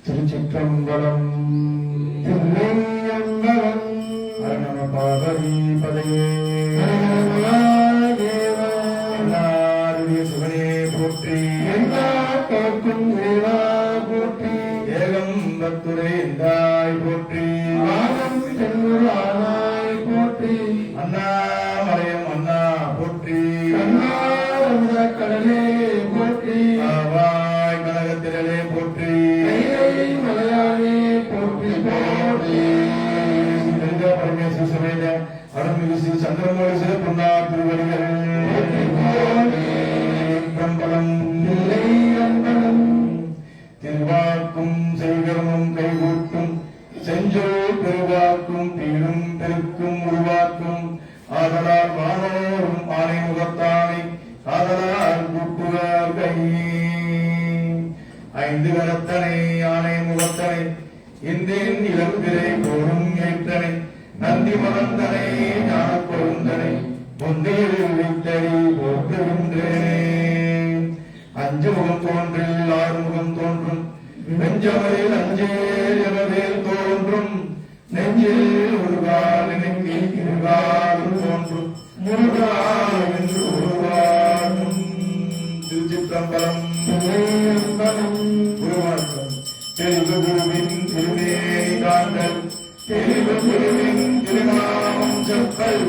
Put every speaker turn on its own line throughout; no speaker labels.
திருச்சிற்றம்பலம் தில்லையம்பலம் அரணம பார்வதிபதையே சுகனே போற்றி எல்லாக்கும் வேளா போற்றி ஏகம் பத்துரை எந்தாய் போற்றி ஆனம் செல்லுரானாய் போற்றி அண்ணாமலையம் அண்ணா போற்றி அண்ணா கடலே போற்றி ஆவாய் கனகத்திரலே போற்றி மலையாளே போற்றி போற்றி பரமேஸ்வர சமேத அருள்மிகு ஸ்ரீ சந்திரமௌழி சில பொன்னா திருவடிகள் பிரம்பலம் திருவாக்கும் செய்கரமும் கைகூட்டும் செஞ்சொல் பெருவாக்கும் பீடும் பெருக்கும் உருவாக்கும் ஆதலால் வானோரும் ஆணை முகத்தானை ஆதலால் கூட்டுவார் கையே ஐந்து கரத்தனை ஆணை முகத்தனை இந்தின் இளம்பிரை போரும் ஏற்றனை நந்தி மகந்தனை ஞான கொழுந்தனை பொந்தியில் வித்தடி போற்றுகின்றேனே அஞ்சு முகம் தோன்றில் ஆறு முகம் தோன்றும் நெஞ்சமரில் அஞ்சேல் எனவேல் தோன்றும் நெஞ்சில் ஒருகால் நெஞ்சில் இருகாலும் தோன்றும் முருகால் என்று உருவாகும் திருச்சிற்றம்பலம் உருவாக்கம் தெளிவு குருவின் திருமேனி காண்டல் தெளிவு குருவின் திருநாமம் செப்பல்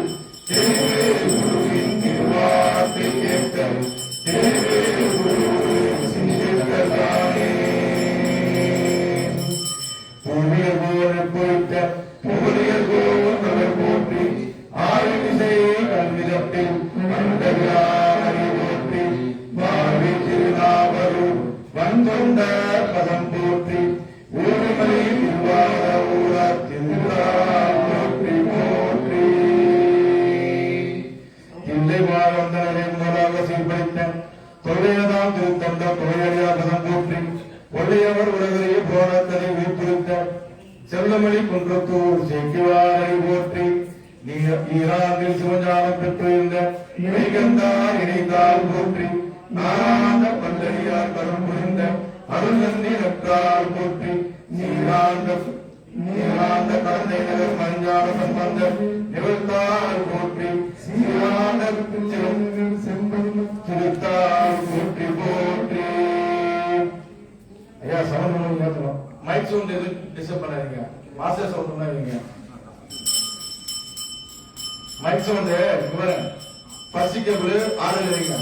தெளிவே குருவின் திருவார்த்தை கேட்கல் தெளிவே குருவின் சிந்தித்ததானே பூமியர் போல் பொறுத்த புகழியர் போல் அவர் போற்றி ஆயுமிசை கல்விதத்தில் அண்டவியாரி போற்றி வாழ்வி திருநாவலூர் வந்தொண்ட பதம் போற்றி ஊரிமலை திருவாத ஊரா திருவார் போற்றி போற்றி தில்லை வாழ்வந்தனரை முதலாக சீர்படுத்த தொல்லையதாம் திருத்தந்த தொழிலடியா பதம் போற்றி கொள்ளையவர் உலகரையே போராட்டத்தை வீட்டிருத்த செல்லமணி குன்றத்தூர் சேக்கிவாரை போற்றி ஈரானில் சிவஞானம் பெற்றிருந்த இணைகந்தார் இணைந்தார் போற்றி நாராயண பண்டடியார் கரும் புரிந்த அருள்நந்தி நற்றார் போற்றி நீராந்த கடந்தை நகர் மஞ்சான சம்பந்த நிகழ்த்தார் போற்றி சீராந்த திருத்தார் போற்றி போற்றி. ஐயா சவுண்ட் மாத்தணும், மைக் சவுண்ட் எதுவும் டிஸ்டர்ப் பண்ணாதீங்க, மாஸ்டர் சவுண்ட் தான் வைங்க. மைக் சவுண்ட் ஃபர்ஸ்ட் கேபிள் ஆறுல வைங்க.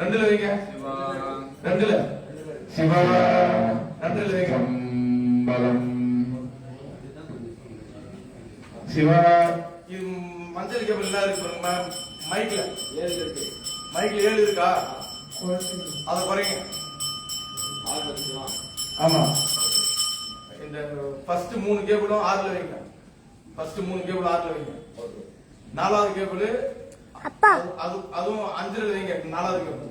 ரெண்டுல வைங்க, ரெண்டுல சிவா ரெண்டுல வைங்க. சிவா இது மஞ்சள் கேபிள் என்ன இருக்கு மைக்ல? மைக்ல 7 இருக்கா? அத குறைங்க. ஆமா, இந்த ஃபர்ஸ்ட் 3 கேபிளும் 6ல வைங்க. ஃபர்ஸ்ட் 3 கேபிள் 6ல வைங்க. 4வது கேபிள் அதுவும் 5ல வைங்க. 4வது கேபிள்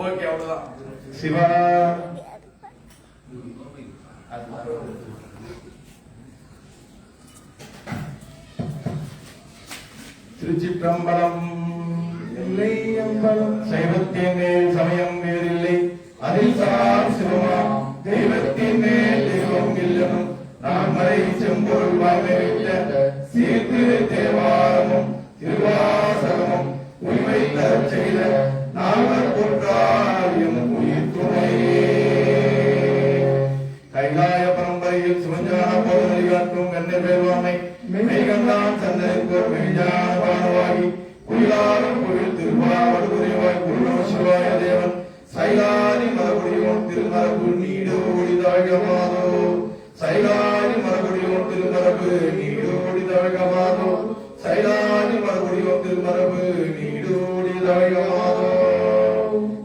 ஓகே, அவ்வளவுதான். சிவா திருச்சிற்றம்பலம். இல்லை அம்பலம் சைவத்தின் மேல் சமயம் வேறில்லை, அதில் சார் சிவமா தெய்வத்தின் மேல் தெய்வம் இல்லனும் நான் மறை செம்பொருள் வாய்மைத்த சீர்திரு தேவாரமும் திருவாசகமும் உரிமை தரச் செய்த நால்வர் போற்றாயும் உயிர் துணையே. கைலாய பரம்பரையில் சிவஞான போது வழிகாட்டும் கண்ணை பேர்வாமை மெய்கண்டான் சந்தனிப்போர் மெய்ஞான பானவாகி குயிலாரும் குயில் திருவாவடுதுறைவாய் குருநோ சிவாய தேவன் சைலாதி மரபுடியோன் திருமரபு நீடோடி தழகமாதோ. சைலாதி மரபுடியோன் திருமரபு நீடோடி தழகமாதோ. சைலாதி மரபுடியோன் திருமரபு நீடோடி தழகமாதோ.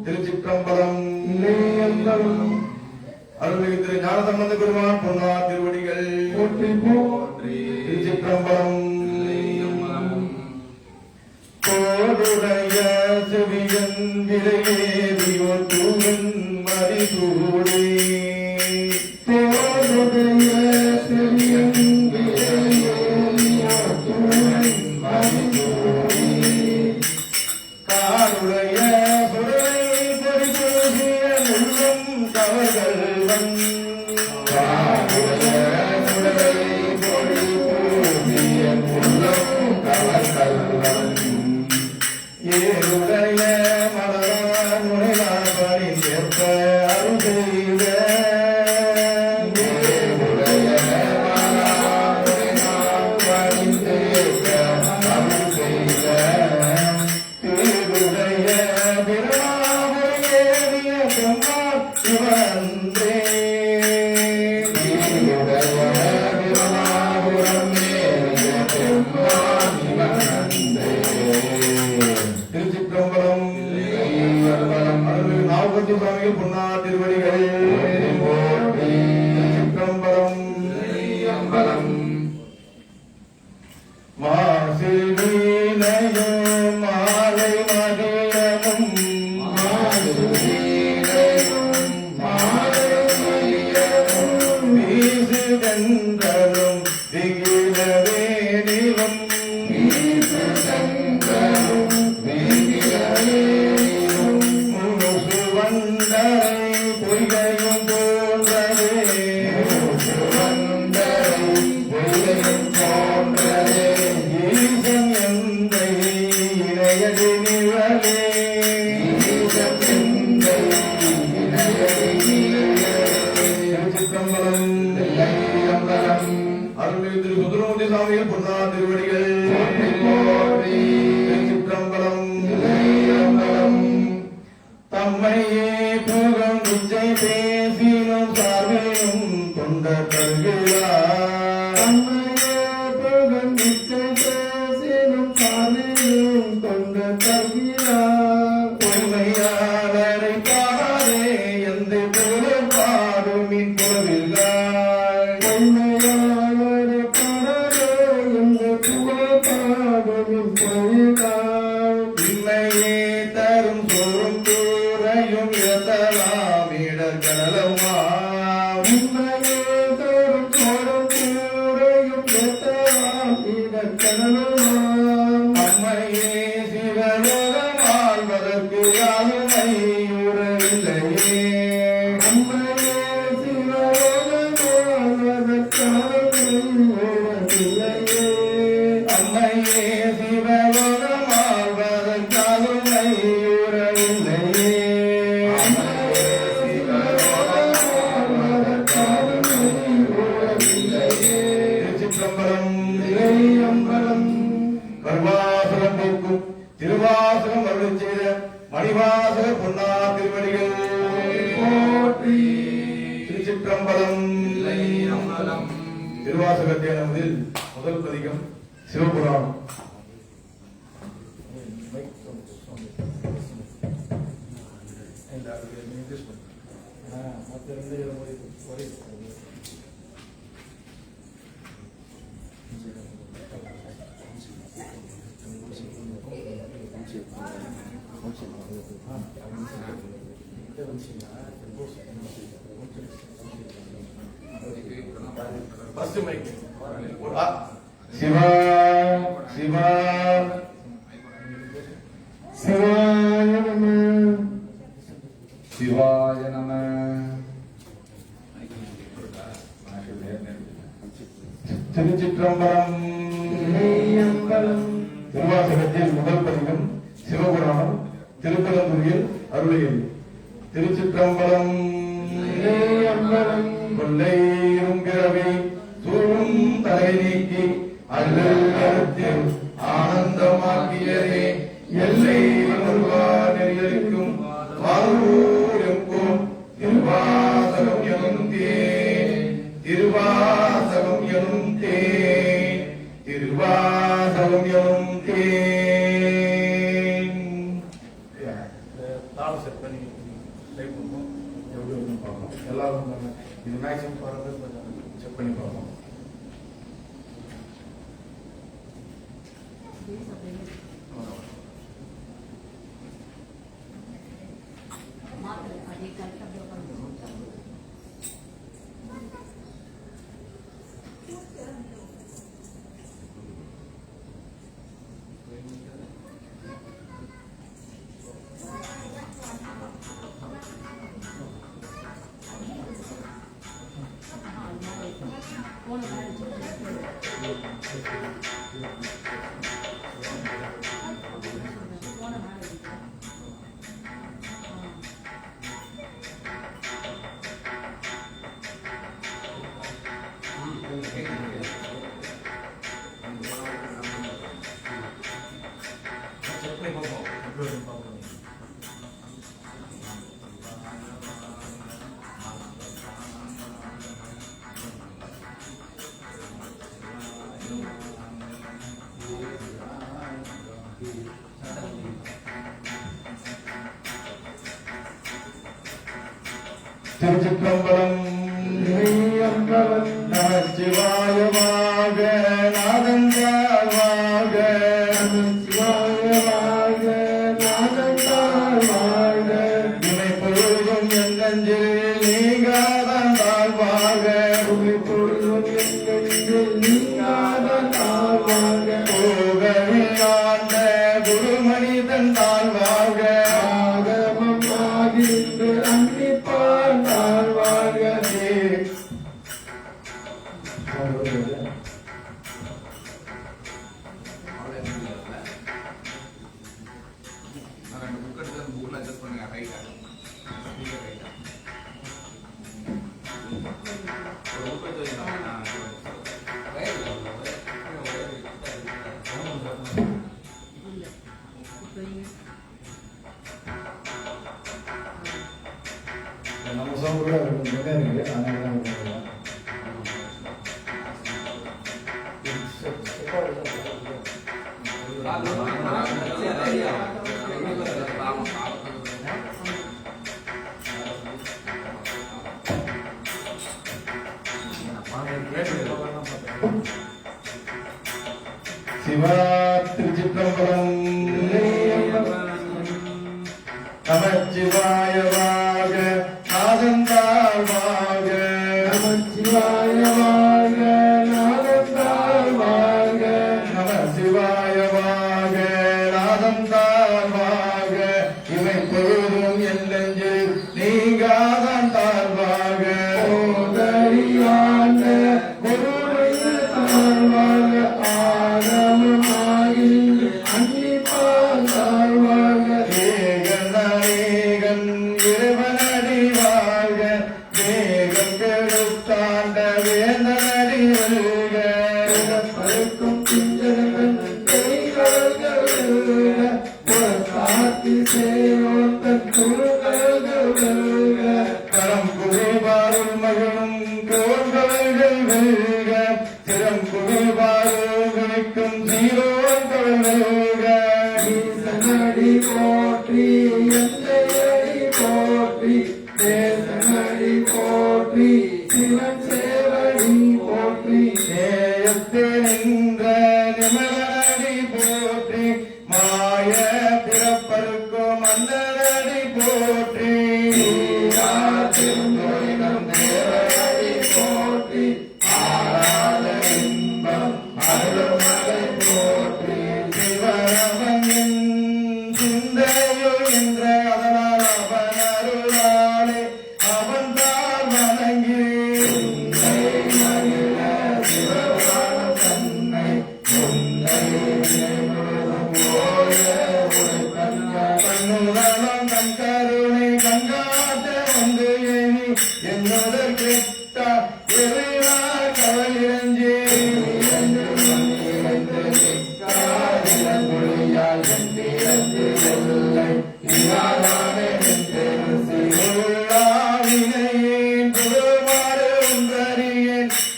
திருச்சிற்றம்பலம். அருள்மிகு திரு ஞானசம்பந்த பெருமான் பொன்னார் திருவடிகள் போற்றி போற்றி. திருச்சிற்றம்பலம். கோடுடைய செவியன் விரையேறியோர் தூவன் மறி சூடி தோடுடைய காடுடைய சுடலை பொறி பூசிய உள்ளம் கவர்கள் ஏழுடைய மலரான் முனைவார் பணிந்தேற்ப அருள் செய்த ஏழுடைய மலரான் முனைவார் பணிந்தேற்ப அருள் செய்த ஏழுடைய பிராமணிய பெம்மாள் சிவந்தே ஏழுடைய பிராமணம் ஏறிய பெம்மாள் சிவந்தே திருச்சிற்றம்பலம் நாவுக்கட்டி சுவாமிகள் பொன்னா திருவடிகள் திருச்சிற்றம்பலம் மாசிவீனையும் மாலை மதியமும் வீசுதென்றலும் திகிலவேனிலும் பொய்கையும் போன்றதே ஈசன் எந்தை இணையடி நிழலே திருச்சிற்றம்பலம் அருள்மிகு திரு சுந்தரமூர்த்தி சுவாமிகள் பொன்னா திருவடிகள் திருச்சிற்றம்பலம் தம்மையே புகம் நிச்சை பேசினும் சார்பிலும் கொண்ட தருகிறார் தம்மையே புகம் நிச்சை பேசினும் சார்பிலும் கொண்ட தருகிறார் பொறுமையாளரை பாடே எந்த புகழ் பாடுமின் பொருள்கள் பொறுமையாளரை பாடே எந்த புகழ் பாடுமின் பொருள்கள் இன்மையே தரும் சோறும் தூரையும் எதலாமிடர் கடலமா உண்மையே தரும் சோறும் தூரையும் எதலாமிடர் கடலமா அம்மையே சிவலோகம் ஆழ்வதற்கு யாருமை உறவில்லையே அம்மையே சிவலோகம் ஆழ்வதற்கு உறவில்லையே அம்மையே சிவலோகம் ஆழ்வதற்கு உறவில்லையே திருச்சிற்றம்பலம் கருவாசகம் போக்கும் திருவாசகம் அருள் செய்த மணிவாசக பொன்னா திருவடிகள் போற்றி. திருச்சிற்றம்பலம் திருவாசகத்தை நமதில் முதல் பதிகம் சிவபுராணம். சிவா சிவா சிவாய நம சிவாய நம. திருச்சிற்றம்பலம் திருவாசகத்தில் முதல் பதிகம் சிவபுராணம் திருப்பரந்துறையில் அருளியல். திருச்சிற்றம்பலம் கொள்ளையும் கிரவி சூழும் தலை நீக்கி அல்லத்தில் ஆனந்தமாக்கியதே எல்லை நெறியளிக்கும் வாரூரும் திருவாசகம் எனும் தேன் திருவாசகம் எனும் தேன் திருவாசகம் எனும் தேன். தாளம் செட் பண்ணி டைப் பண்ணுவோம். எப்படி வருதுன்னு பார்ப்போம். எல்லாரும் இது மேக்ஸிமம் பாருங்க, செக் பண்ணி பார்ப்போம்.
அதே கரெக்டாக
திருச்சிற்றம்பலம். நமச்சிவாயமாக நாதந்தாழ்வாக நமச்சிவாயமாக நாதந்தாழ்வாக இமை பொழுதும் என் நெஞ்சில் நீங்காதான் தாழ்வாக இமை பொழுதும் என் நெஞ்சில் நீங்காதான் தாழ்வாக கோகவில் ஆண்ட குருமனிதன் தாழ்வாக ஆகமம் ஆகின்று அன்னிப்பான் தாழ்வாக நம்ம சோம் கூட இருக்கு அதனால சிவா திருச்சிற்றம்பலம். நமச்சிவாயவாக நாதந்தாழ்வாக நமச்சிவாயவாக நாதந்தாழ்வாக நமசிவாயவாக நாதந்தாழ்வாக இவை பொழுதும் என் நெஞ்சில் நீங்காதான் தாழ்வாக ஓதறியாண்ட குருமையில் தாழ்வாக ஆகமமாகி அன்னிப்பால் தாழ்வாக ஏகன் அநேகன் இறைவனடி வாழ்க வேகம் கெடுத்தாண்ட வேந்தனடி வெல்க பருக்கும் பிஞ்சகன் கைகள்கள் வெல்க காத்தி சேயோந்தன் குருகள்கள் வெல்க கரம் குவிபாரும் மகனும் கோள்கள் வெல்க சிரம் குவிபாரும் சீரோன்கள் வெல்க ஈசனடி போற்றி எந்தையடி போற்றி தேசனடி போற்றி சிவன் சேவடி போற்றி நேயத்தே நின்ற நிமலனடி போற்றி மாய பிறப்பருக்கும் மன்னனடி போற்றி திருநோயினம் தேவனடி போற்றி ஆராத இன்பம் அருள்மலை போற்றி சிவரமன் சிந்தையோ என்ற அதனால் அவன் அருளாலே அவன் தான் வணங்கி சிவபானம் தன்னை கண்ணுதலம் தன் கருணை கங்காட்ட வந்து ஏனி என்னோட கிட்ட எறிவா கவலிரஞ்சி மொழியால்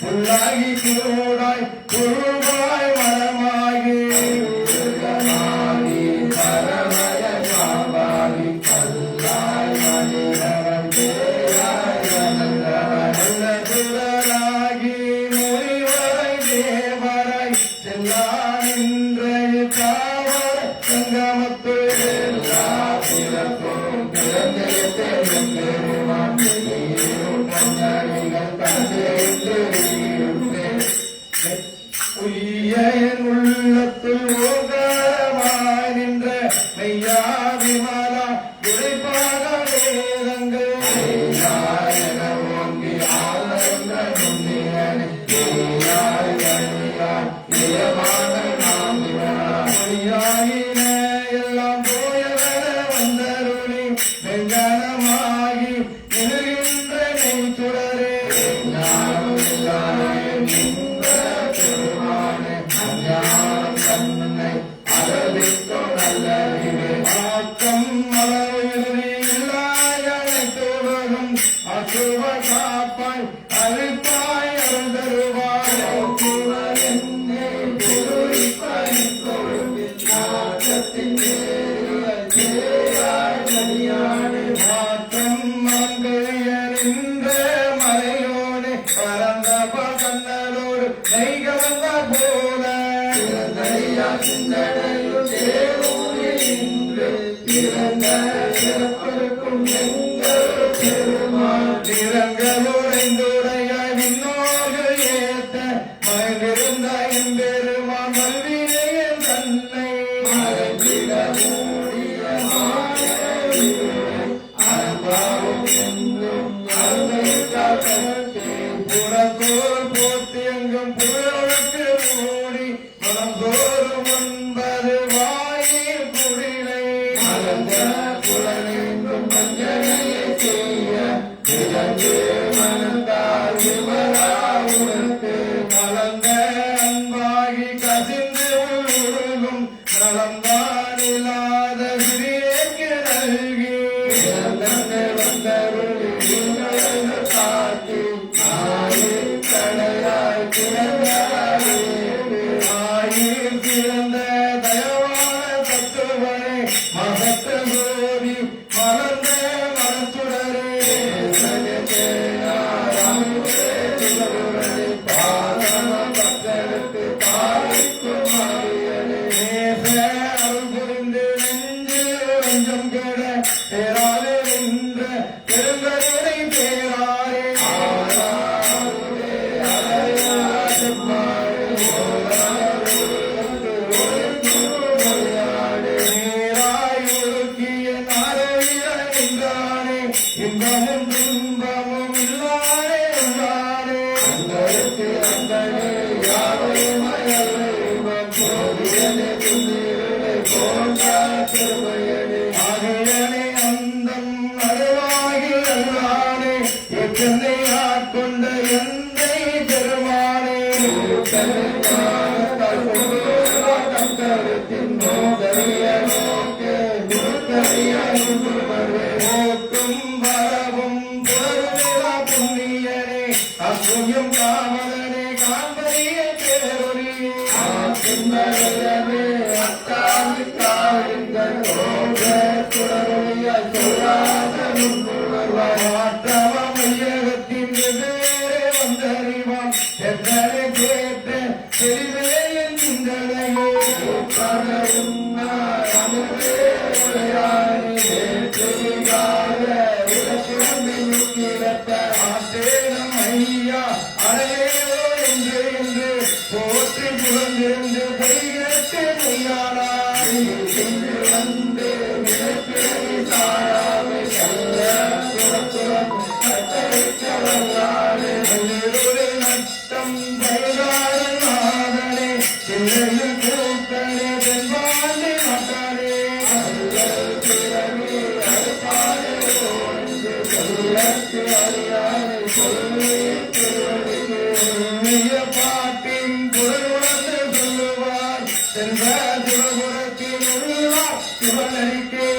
உள்ளாகி குருடாய் குருவாய் மரமாகி பரமய சாம்பாகி கல்லாய் மணிரவன் சுடராகி முனிவரை தேவரை செல்லா நின்ற காவல் சங்கமத்து எல்லா பிறப்பும் பிறந்தெடுத்தே உய்யன் உள்ளத்துள் ஓகமாய் நின்ற மெய்யா விமலா உழைப்பாக வேதங்கள் ஓங்கி ஆழ்ந்த நுண்ணியனை எல்லாம் போயவர வந்தருளி வெங்கனமாகி நிறுகின்ற நெய் சுடரே தன்னை அளவிற்கோ நல்ல ஆக்கம் மலர்விழி இல்லாயனைத்துலகம் அசுவ காப்பாய் அழிப்பாய் அருந்தருவாய் என்னை புரிப்பாய் நாட்டத்தின் மாற்றம் மங்கையரின் நிறங்கள் உறைந்துடையாய் விண்ணோர்கள் ஏத்த மகிழ்ந்த எம்பெருமான் மல்வினையின் தன்னை புறத்தோர் போத்தி எங்கும் புழலுக்கு மூடி மனம் தோறும் ஒன்பது வாயில் குடிலை புலனெங்கும் மஞ்சளையை செய்ய மனந்தால் விமலா உனக்கு கலந்த அன்பாகி கசிந்து உருகும் நலம்தான் இல்லாத விரியேக்கு நல்கி காட்டி ஆயில் கடையாய் ஆயில் பிறந்த தயவான தத்துவனை மகத்த கோரி மலர்ந்த மனச்சுடரே அருள் புரிந்து நெஞ்சு வஞ்சம் கெட பேராலே நின்ற பெருங்கருணை பேராலே நேராய் ஒழுக்கிய நாரவிய நின்றானே இன்பமும் துன்பமும் இல்லாதே உள்ளானே அந்தருக்கு அந்தனே யாரை ஆகையனே அந்தம் அருளாகி அல்லானே எத்தனை ஆட்கொண்ட எந்தை பெருமானே போக்கும் வரவும் பொருளா புண்ணியனே அப்புயம் காமதனே காண்பறிய பேரொழியே அத்தாமி காடுங்கள் மாற்றவம் ஐயகத்தின் வெவ்வேறு வந்தறிவான் எத்தனை கேட்ட செறிவேயின் சிந்தனையோ ஐயா அடையோ என்று என்று போற்றி புகழ்ந்திருந்து பொய்கேட்டு மெய்யானா வந்து சாராமை நட்டம் பைதாரே சிந்தையில் கூட்டனே தென்பாண்டி நாட்டானே பாட்டின் குரல் உணர்ந்து சொல்லுவார் சென்ற சிவபுரத்தின் உள்ளார் சிவனடிக்கே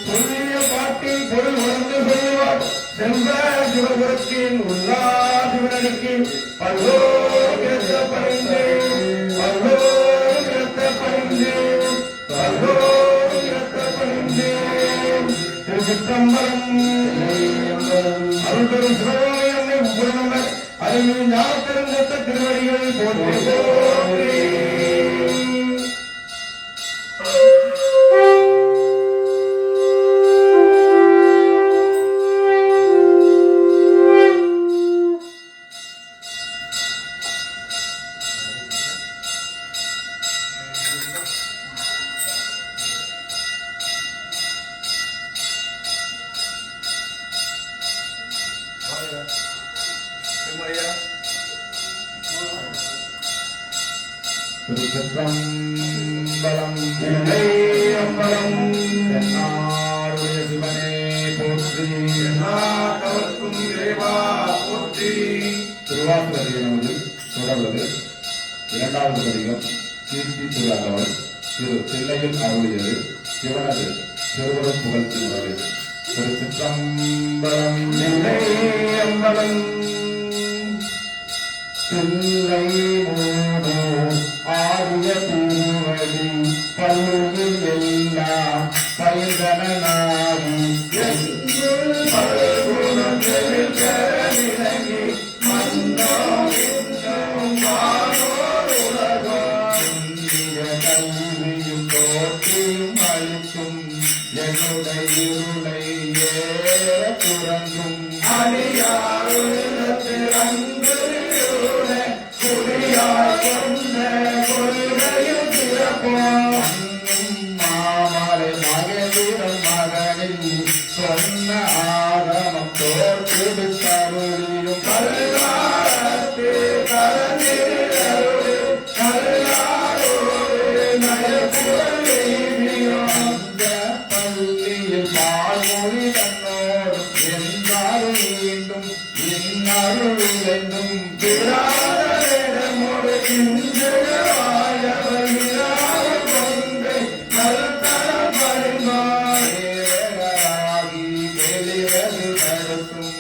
சொல்லிய பாட்டின் குரல் உணர்ந்து சொல்லுவார் சென்ற சிவபுரத்தின் உள்ளார் சிவனடிக்கு பல்லோர் பறிந்தே திருச்சிற்றம்பலம் அருள்பெரும் சிவகாமி அன்னை புகழ்ந்தவர் அறிவின் ஞானப்பெருந்தத்த திருவடிகளை போற்றி போற்றி திருச்சிற்றம்பலம் அம்பலம் என்னாருடைய சிவனே போற்றி என்னாட்டவர்க்கும் இறைவா போற்றி. திருவாசகத்தில் நமது தொடர்வது இரண்டாவது பதிகம் கீர்த்தி திருவாகவல் திரு தில்லையில் அருளியது சிவனது திருவருள் புகழ்ச்சி உறவு. திருச்சிற்றம்பலம் அம்பலம் தில்லை மூடு ஆரிய திருவடி பல்லுயிர் எல்லாம் பைதனாரி மன்னோ
இருளை ஏற துறந்தும்
அடியாருள்ளத்தில் அன்பு இருளை குடியாய் கொண்ட கொள்கையும் சிறப்போம்
மாமலை மகேந்திரன் மகனில் சொன்ன ஆகமம் தோற்று தருளியும்
கல்லாரத்து கலந்திருளு கல்லாரோடு நயப்புறம்
அந்த பள்ளியில் வாழ்மொழி தன்னோடு என்றால் மீண்டும் இன்னருள் என்றும்
விராதமோடு இன்றுவாயவர் விராத கொங்கை நல்தரம் பரிமாறி
தேவராகி வெளிவது தடுக்கும்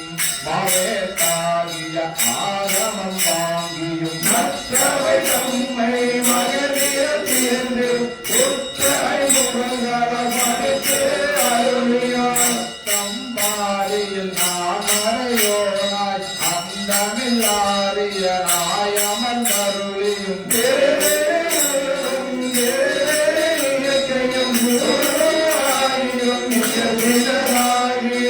மவேத்தாகிய ஆகமம் வாங்கியும்
மற்றவை தம்மை மகனில் தீர்ந்து உற்றை முகங்கள மனித்து அருளியார்
தம்பாரியில் நாமரையோனாய் அந்தமில்லாரிய நாயமன் கருளியும்
இயற்கையும் ஆயிரம் நிகழ்கிறாகி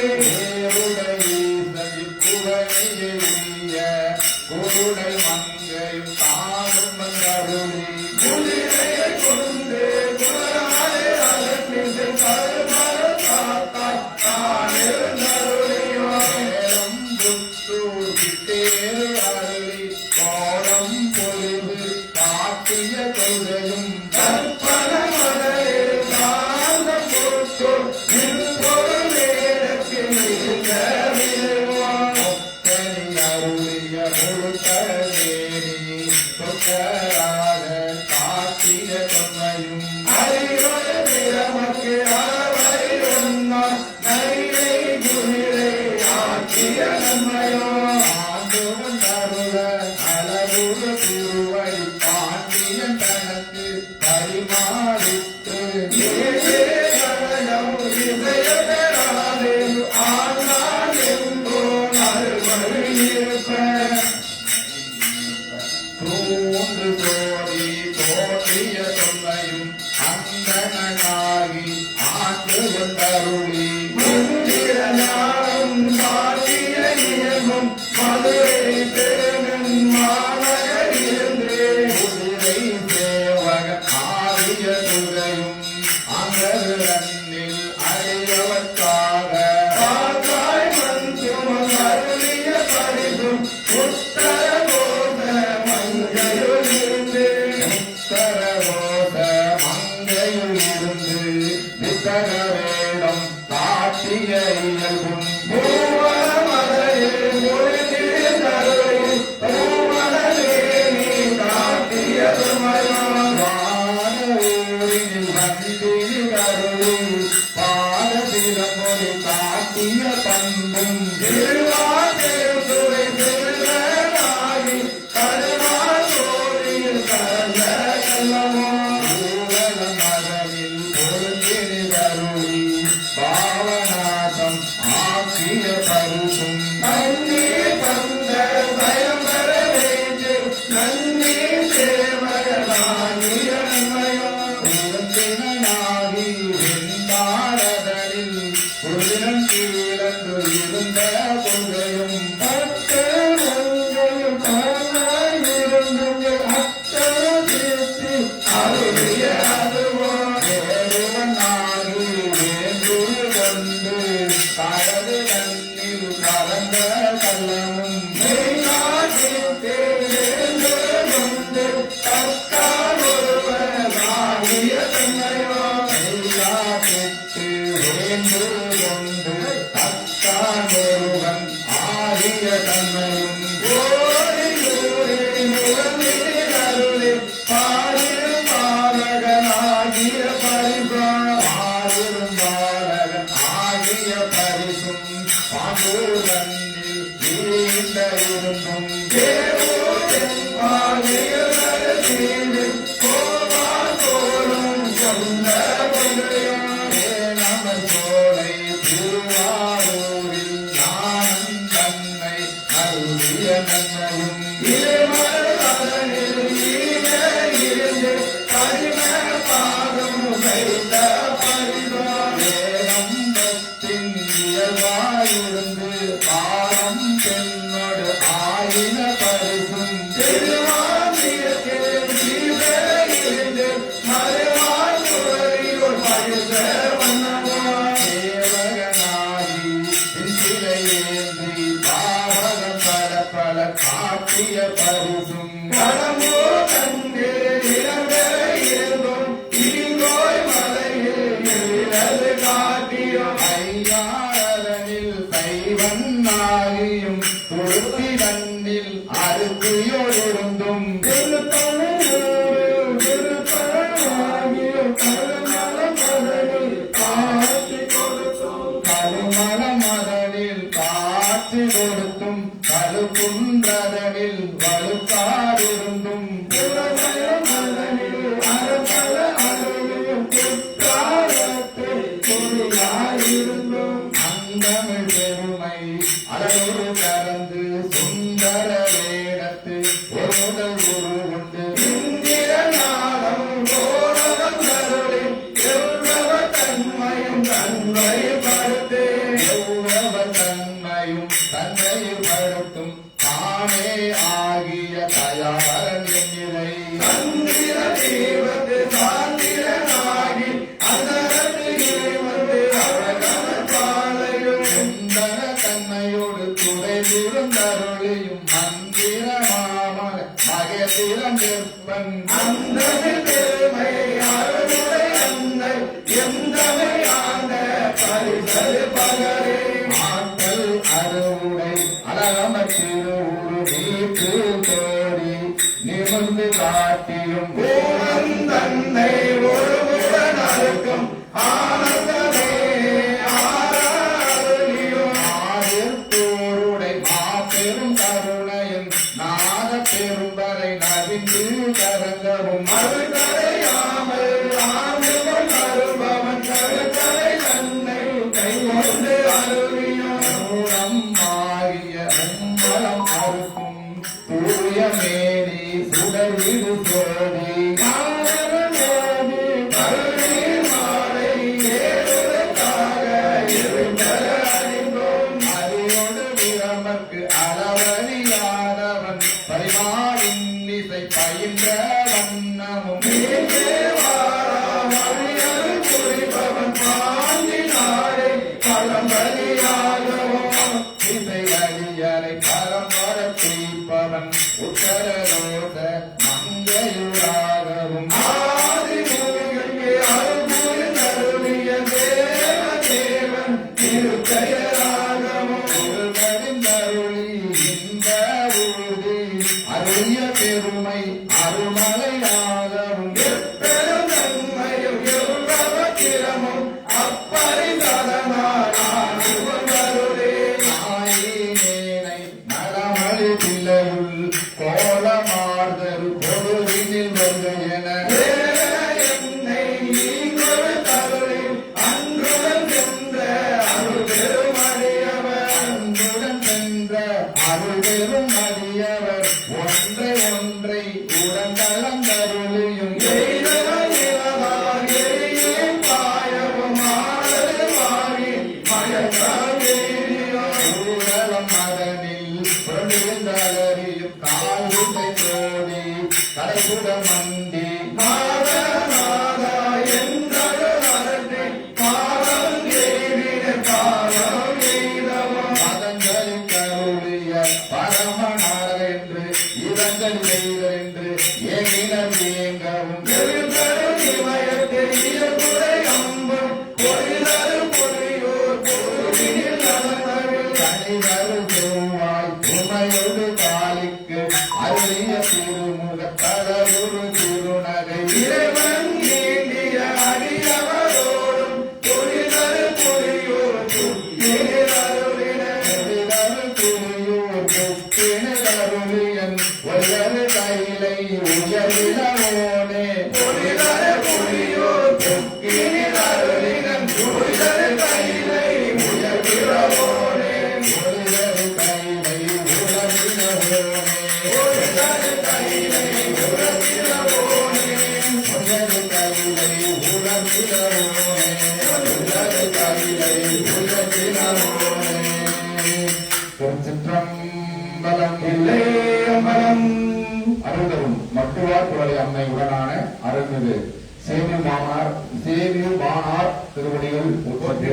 குருடை மங்கையும் தானும் கருளி
குதிரையை கொண்டு குரானை அகற்றிட்டு கருமர காத்தாய் தானிருந்தருளியோம்
நேரம் புத்தூர் தேரு அருளி கோலம் பொழுது காட்டிய கொள்கையும்
கற்பன மலையில் காந்த பொருட்டு நின்பொருள் நேரக்கு மிகுந்த விரும்புவோம்
ஒத்தனி அருளிய முழுக்கேணி சொக்கராக காட்டிய தொன்மையும்
அறிவய பிரமக்கு அளவை ஒன்றான் நரியை குதிரை ஆக்கிய நன்மையோ
ஆண்டவன் தருள அளவுறு திருவடி பாண்டியன் தனக்கு பரிமாறித்து தூன்று தோடி தோற்றிய தொன்மையும் அந்தனாகி ஆண்டு கொண்டருளி குதிரை தேவக ஆரிய துறையும் அங்கரன்னில் அடையவற்காக உத்தரவோத மங்கையில் இருந்து வித்தக வேடம் காட்டிய இயல்பும் வானூரில் வந்தினி கருளி பாரதிரமொழி காட்டிய பண்பும் ஊழல மகளில் பொருந்தினி கருளி பாவநாசம் ஆக்கிய பரிசும் திருந்தினாகி வெண்பாடதனில் புதினம் கீழன்று இருந்த கொள்கையும் வேறுவனாகி வேண்டு கொண்டு கடல் தண்ணில் கலந்த கள்ளமும் எல்லா பெற்று வேண்டு கொண்டு தத்தான் ஒருவன் ஆகிய தன்மையும் ஆயிரும் பாலகன் ஆகிய பரிசும் பாண்டூரனில் வீழ்ந்த இருந்தும் நமர் சோலை திருவாரூரில் நானும் தன்னை அருளிய நன்மையும் வேதம் கருமல மதனில் காட்சி கொடுத்தும் கருக்குன்றதனில் வலுக்காதிருந்தும் அந்தமிழ் பெருமை அளவு கலந்து சுந்தர வேடத்து ஒரு உண்டு இந்திர நாடம் கோரவன் கருளின் எவ்வளவ தன்மையும் தன்மைப்படுத்து எவ்வளவ தன்மையும் தன்மைப்படுத்தும் தானே ஆகிய தயாரன் என்கிறை சந்திர தீபத்து சாந்திரனாகி அதரத்து இறைவந்து அவகமன் பாலையும் சுந்தர தன்மையோடு துறைந்திருந்தருளியும் மந்திர மாமல மகேந்திரம் வெப்பன் அந்த பெருமை அருளுடை அன்னை எந்தமை ஆண்ட பரிசல் பகரே ஆற்றல் அருவுடை அழகம திருவுரு நீக்கு கோரி நிமிர்ந்து காட்டியும் தன்னை ஒருவன் அறுக்கும் ஆனந்தமே ஆராதனையும் ஆதிர்த்தோருடை மாபெரும் கருணையும் நாத பெரும்பரை நவிந்து கரங்கவும் அது கரையாமல் ஆண்டுகள் அருபவன் கருத்தரை தன்னை கைகொண்டு அருவியும் மூலம் மாறிய உம்பலம் அறுக்கும் தூய மேனி சுடர்விடு சோதி அளவறியாதவன் பரிமாறின் இசை பயின்ற வண்ணமும் புரிபவன் பாண்டினாரே பழம்பலியாகவும் இசை அழியரை பரம்பர தீப்பவன் உத்தரலோச மங்கையுராகவும் ஆதிமூலிகை அருள்புரி தருளிய தேவன் திருக்கையராகவும் அருளி இந்த ஊதி அருளிய பெருமை அருமலையாகவும் எப்பெரும் நன்மையும் எவ்வளவு திறமும் அப்பரிதமானே நாயினேனை நலமளி பிள்ளையுள் கோலமார்தரு பொருளினில் வருக என என்னை நீங்கள் தருளில் அன்றுடன் சென்ற அருள் பெருமடியவர் அன்றுடன் சென்ற அருள் பெரும் அடியவர் ஒன்றை ஒன்றை உடன் கலந்தருளியும் பாயவும் ஆடல் மாறி மயக்கம் மதனில் புரண்டிருந்தலறியும் கால்விசை தோடி கடைசுட மண்டி மதங்களில் கருளிய பரமனார் என்று இரங்கல் செய்தென்று ஏகினர் ஏங்கவும் தனிவரு செவ்வாய் உமையொடு காலிக்கு அருளிய திருமுக தரவுரு திருநகை இறைவன் நீண்டிய அடியவரோடும் தொழிலரு புரியோர் அருளியன் ஒல்லரு கைலை உயர்விலவோனே தொழிலரு புரியோர் அருளினன் தொழிலரு கைலை உயர்விலவோனே தொழிலரு கைலை உயர்விலவோனே தொழிலரு கைலை உயர்விலவோனே தொழிலரு கைலை உயர்விலவோனே தொழிலரு கைலை உயர்விலவோனே திருச்சிற்றம்பலம் இல்லை அம்பலம் அருந்தரும் மட்டுவார் குரலை அம்மை உடனான அருள்மிகு சேவியூர் மானார் திருவடிகள் உற்பத்தி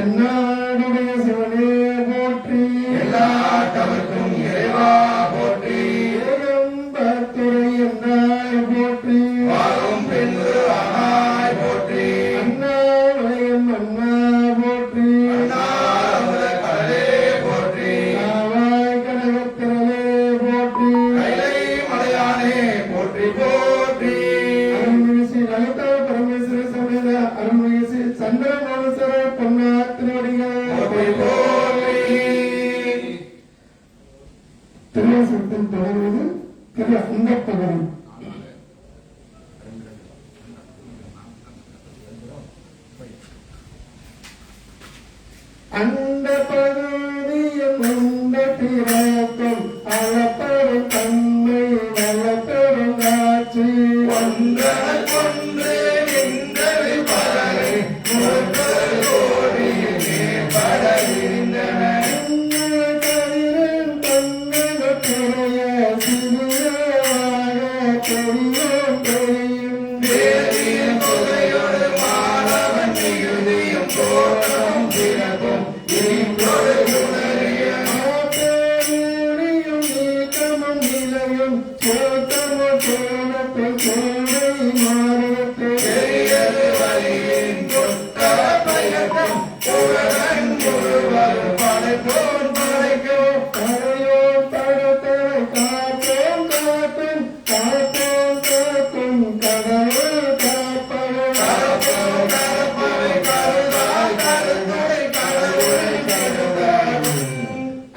தென்னாடுடைய சிவனே போற்றி எல்லாட்டவர்க்கும் இறைவா போற்றி ஏகம்பத்துறை என்றாய் போற்றி வாழும் பெண்ணு ஆனாய் போற்றி அண்ணாவயம் அண்ணா போற்றி அண்ணாமல கடலே போற்றி நாவாய் கனகத்திரளே போற்றி கைலை மலையானே போற்றி போற்றி அருள்மிகு ஸ்ரீ லலிதா பரமேஸ்வரி சமேத அருள்மிகு ஸ்ரீ சந்திரமௌலீஸ்வர பொன்னா திருவடிகள் போற்றி போற்றி. திருவாசகத்தில் தொடர்வது திரு அந்தப்பகுதி. அந்த பகுதியும் அந்த திறக்கும் அளப்பெரும் தன்மை வளப்பெரும் காட்சி ஒன்றன் ஒன்று நின்றவை பலரை கோடியிலே படகின்றன தன்னகத்துடைய சிறியவாக தெரியும் தெரியும் தேவியின் தொகையோடு மாணவன் மிகுதியும் போற்றும் சிறப்பும் இன்றொரு உணரிய மாற்றமும் நீக்கமும் நிலையும் சோத்தமும் சோழத்தில் சோழை மாறுவத்து பெரியது வழியின் கொட்ட பயணம் உலகன் முழுவதும் படைப்போம் படைக்கும் படையோம் படத்தரை காப்போம் காக்கும் காப்போம் காக்கும் கடவுள் காப்பவர் காப்போம் காப்பவை கருதாய் கருதுரை கடவுளை கருதாய்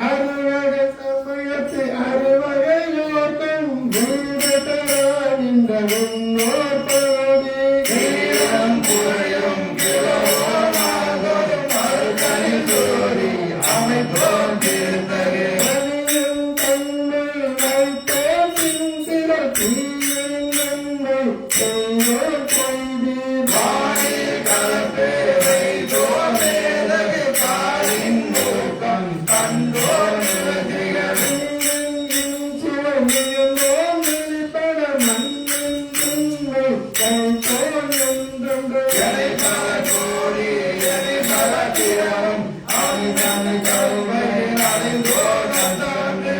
அறுவகை சமயத்தை அறுவகை யோகம் வீரத்தரான் இந்த முன்னோர் பகுதி வீரம் புரையும் கிழவோனாதோடும் மறுகனி சோடி அமைப்போம் திருத்தகே மனிதன் தன்மை வைத்தோம் சிந்திர தீயின் நன்மை செய்யோர் கைதி வானில் கலப்பே வைத்தோம் மேதகு காலின் மூக்கம் கண்டோர் நிலத்திகள் சிவனியலோம் வெளிப்பட மண்ணின் தன்மை கைத்தோம் என்றென்று எனை பல கோடி எனை பல திறமும் அமிதன் கருமையில் அடைந்தோர் நந்தாண்டு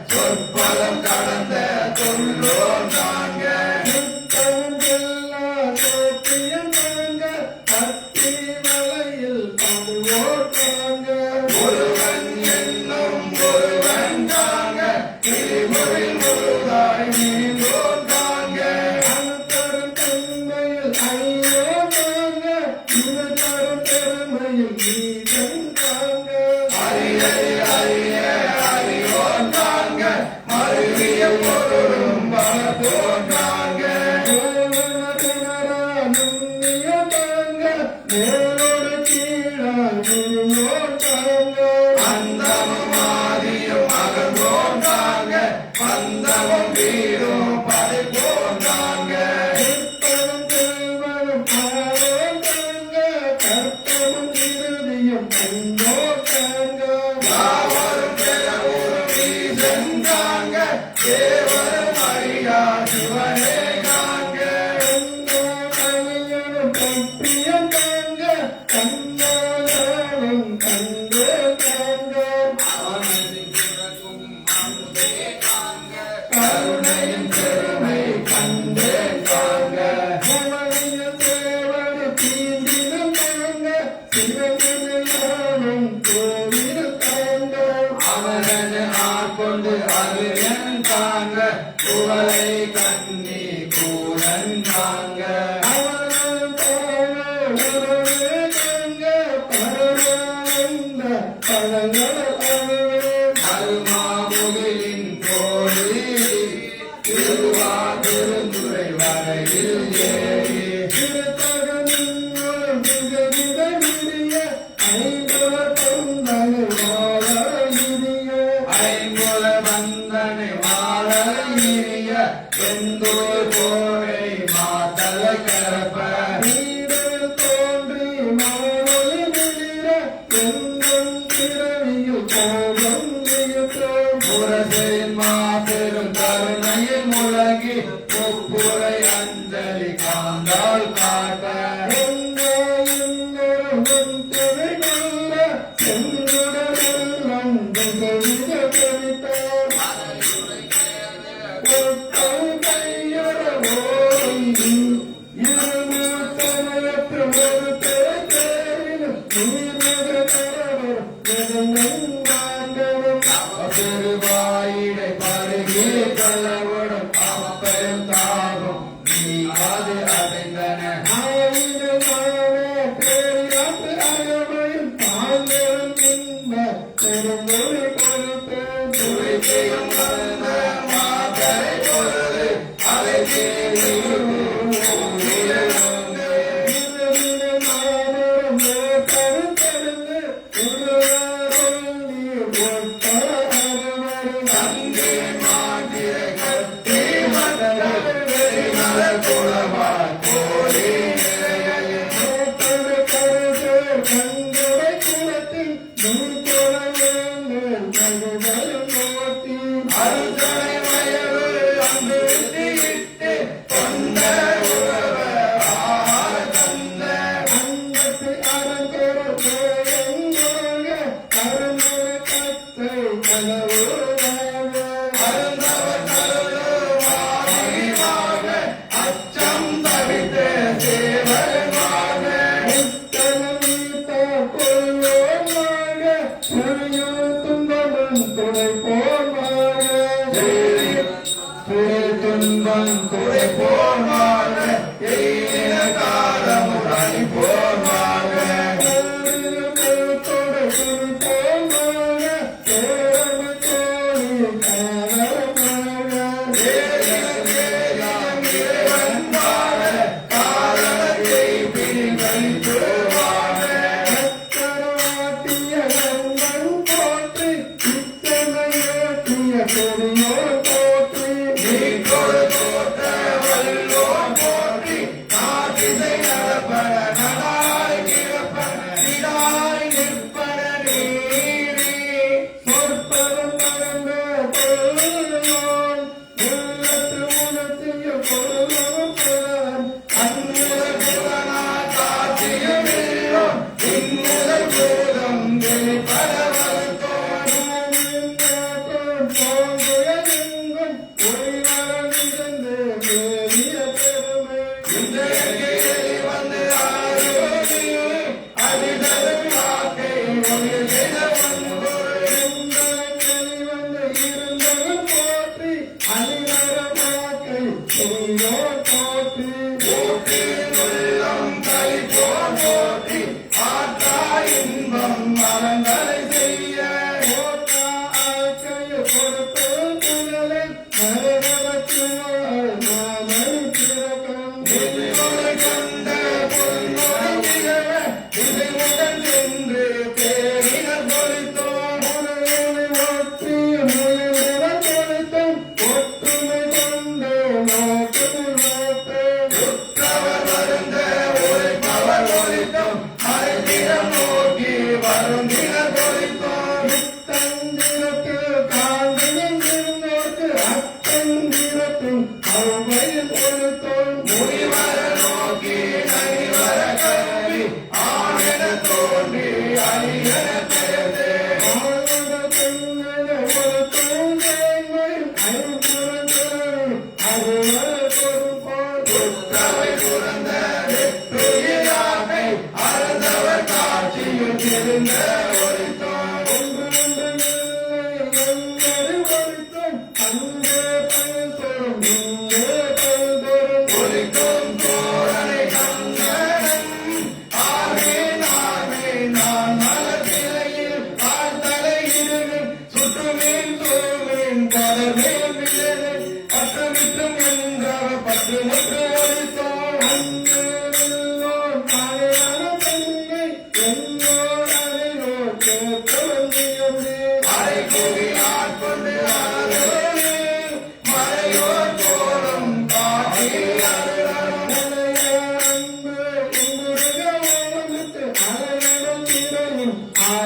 சொற்பதம் கடந்த தொல்லோர் தாங்க சோத்தியம் தாங்க பத்தி மலையில் படுவோர் தாங்க ஒருவன் என்னும் ஒருவன் தாங்க திருமுறையில் முழுதாய் நீந்தோர் தாங்க அனுத்தரும் தன்மையில் ஐயோ தாங்க இனத்தரும் பெருமையில் நீதன் தாங்க அறியோன் தாங்க மருவிய பொருளும் பலத்தோன் தாங்க நுண்ணிய தாங்க மேலோடு கீழாய் முழுவோன் தாங்க அந்தமும் ஆதியும் அகன்றோன் தாங்க பந்தமும் வீடும் படைப்போன் தாங்க சிற்பமும் செல்வனும் பாவோன் தாங்க கற்பமும் இறுதியும் கண்டோன் தாங்க யாவரும் பெறவரும் ஈசன் தாங்க தேவரும் அறியா சிவனே காண்க கண்ணியனும் கப்பியம் தாங்க கண்ணாலும் கண்டே தாங்க கருணையின் பெருமை கண்டே தாங்க கவனிய தேவரு தீண்டினும் தாங்க சிவனிலும் கோவில் தாங்க அவனது ஆட்கொண்டு அருகன் தாங்க புகழை கண்ணி கூடன் தாங்க அவனது தாங்க பரமானந்த பழங்கள் அருவே முரசையின் மாபெரும் கருணையில் முழங்கி முப்புரை அஞ்சலி காந்தால் காட்ட பெருவாயிடை பருகே கலவடம் அப்பெரும் தாகம் நீ அது அடைந்தன துறைக்கையும் மறந்த மாதரை பொருது அதை துன்பம் துறை போர்வாக எய்தின காலமுறை போர்வாக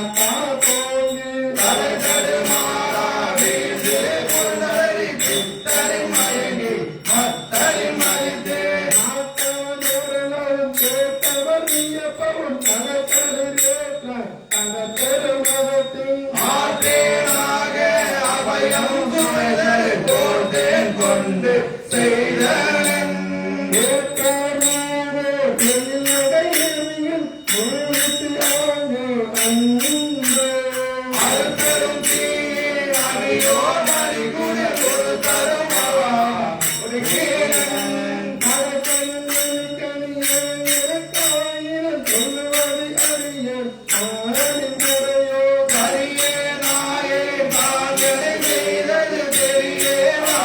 காக்கா போங்கு தலை தடுமாறா வீழ்ந்து பொன்னரி பித்தரை மயங்கி மத்தரை மறித்து நாட்டவன் ஒருவன் கேட்டவன் வியப்பவன் தகத்தெருவேற்ற தகத்தெருவதத்தில் ஆற்றேனாக அபயம் சுமைதரு போர்த்தேன் கொண்டு செய்தனன் அருப்பெரும் தீயில் அணியோ மறிகுண ஒரு தருமவா ஒரு கீழன் கரியே நாயே நாங்களே செய்தது தெரியேவா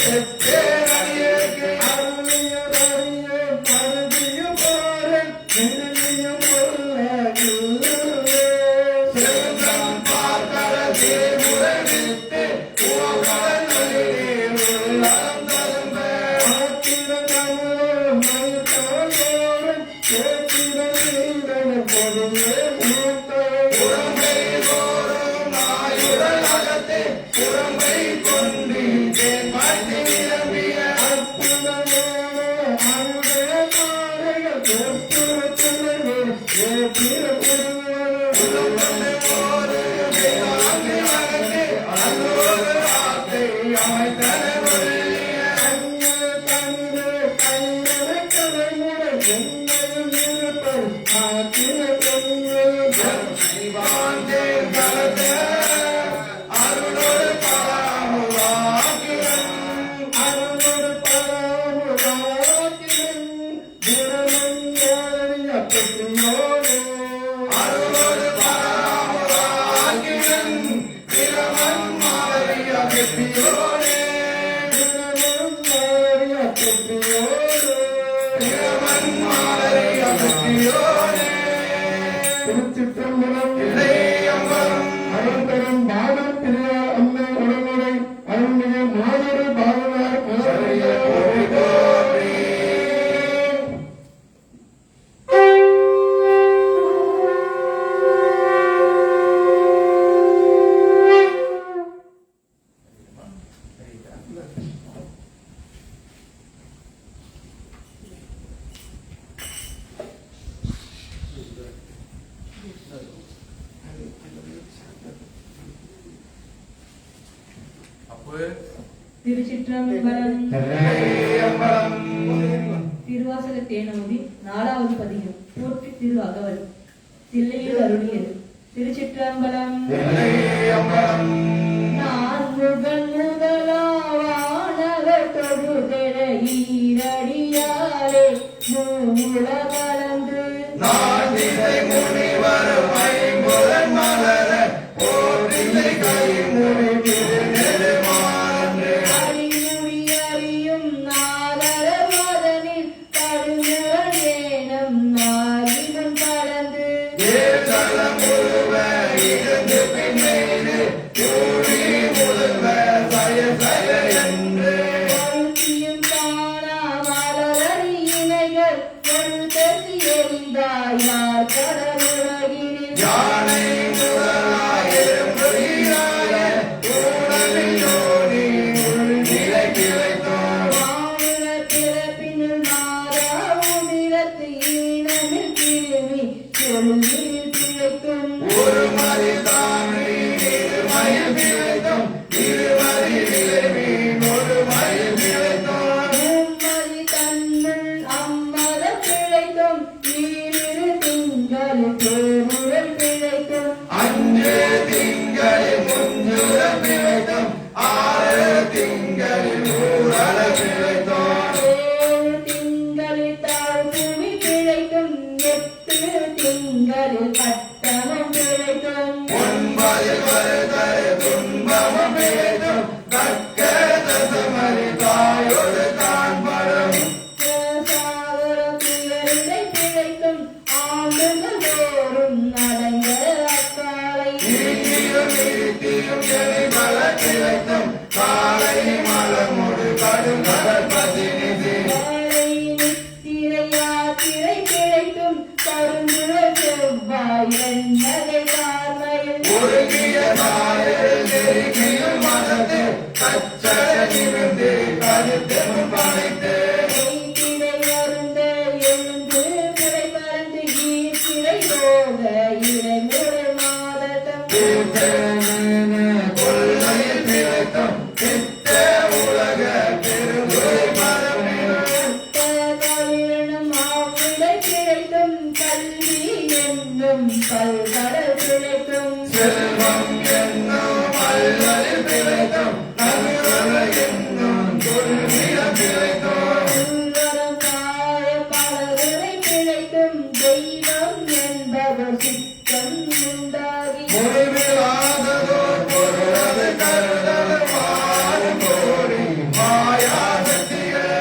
செத்தே நடிகே செல்வம் பார்க்கற தேமுறை விட்டு உவகன் நலிலே உள்ளம் தரும்ப புறம்பை தோறும் நாயுடல் அகத்தே புறம்பை கொண்டு தேன்பாய்ந்து நிரம்பிய புறம்பை போரு வேதாந்தி அகத்தே அல்லோரு ஆத்தை அமைத்தன ஒழிய சிவாந்தே கலந்த அருளோடு பராமுவாக்கியன் அருளோடு பராமுவாக்கியன் பிரமன் மாறிய வெற்றியோனே பிரமன் மாறிய வெற்றியோனே
திருச்சிற்றம்பலம்
இல்லை அம்பலம்
அருள்தரும் பாகர் பிரியா அன்னை உடனுரை அருள்மிகு மாதொரு பாகனார்
சரிய கோரி கோரி
அப்போ
திருச்சிற்றம்பலம்.
அம்பலம்
திருவாசக தேனோதி 4வது பதிகம். போற்றி திரு அகவல். தில்லையில் அருளியது. திருச்சிற்றம்பலம்.
அம்பலம்
நான் முகன் முதலாவானவர் தொழுதெழ ஈரடியாலே மூல கலந்து
நான் திசை முனிவர் ஐம்புலன் மலர போற்றிசை கை முனி திருநெடுமாறன்று
அறிமுடி அறியும் நாதரவதனில் தருணர் ஏனம் நாயினம் கலந்து
ஏசல முழுவ இருந்து பின்னெய்து கூடி முதல்வ சய சய என்று
அருத்தியும் காணா மலரடி இணைகள் பொருத்தசி எறிந்தாயார் கடலுலகினில்
யானை முதலாயிரும்புகிறாய உணவில் யோனி உள்நிலை கிளைத்தோம்
மாநில பிறப்பினில் மாறாவுமிடத்து ஈனமில் கிருமி சொல்லில் பிழைக்கும்
ஒரு மதி தாண்டி இருமயில் கிளைத்தோம் இருமதி விளைவீன் ஒரு மயில் கிளைத்தோம்
மும்மதி தன்னுள் அம்மத பிழைக்கும் ஈரிரு திங்கள் தேருடல் பிழைக்கும்
அஞ்சு திங்களில் முஞ்சுர பிழைத்தோம் ஆறு திங்களில் ஊரல பிழைத்தோம்
7 திங்களில் தாழ்பூமி பிழைக்கும் 8 திங்களில் பட்டணம் பிழைக்கும்
9 வருதரு துன்பமும் பிழைத்தோம் தக்க தசமரி தாயோடு காண்படும்
சாதரம் பிறரிடை பிழைக்கும் ஆண்டுகள் தோறும் நடந்த அக்காலை
நீட்டியும் நீட்டியும் எலி பல பிழைத்தோம் காலை மலமுடு கடும் கடல் பதினிதி
காலை நித்திரை யாத்திரை பிழைக்கும் கருங்குழல் செவ்வாய் வெண்ணகை
ஒழுங்கிய சாயல் நெருங்கியும் மனது கச்சட நிமிர்ந்து கருத்தெனும் படைத்து
மெய்திரை அருந்த எழுந்து பிறை பறந்து ஈர்த்திரை போக இறைமுறை மாதட்டம்
கொள்ளையில் பிழைத்தும் சித்த உலக பெருந்துரை மரமெனும்
கவிழனும் மாவிடை பிழைத்தும் கல்வி என்னும் பல்கடல் பிழைத்தும்
செல்வம் என்னும் அல்லலில் பிழைத்தும் நல்வர என்னும் தொல்விடம் பிழைத்தும்
உள்வரம் தாழ பலவரை பிழைத்தும் தெய்வம் என்பவர் சித்தம் உண்டாகி
முடிவிலாததோர் பொருளது கருதல் மாறும் கோடி மாயா சக்திகள்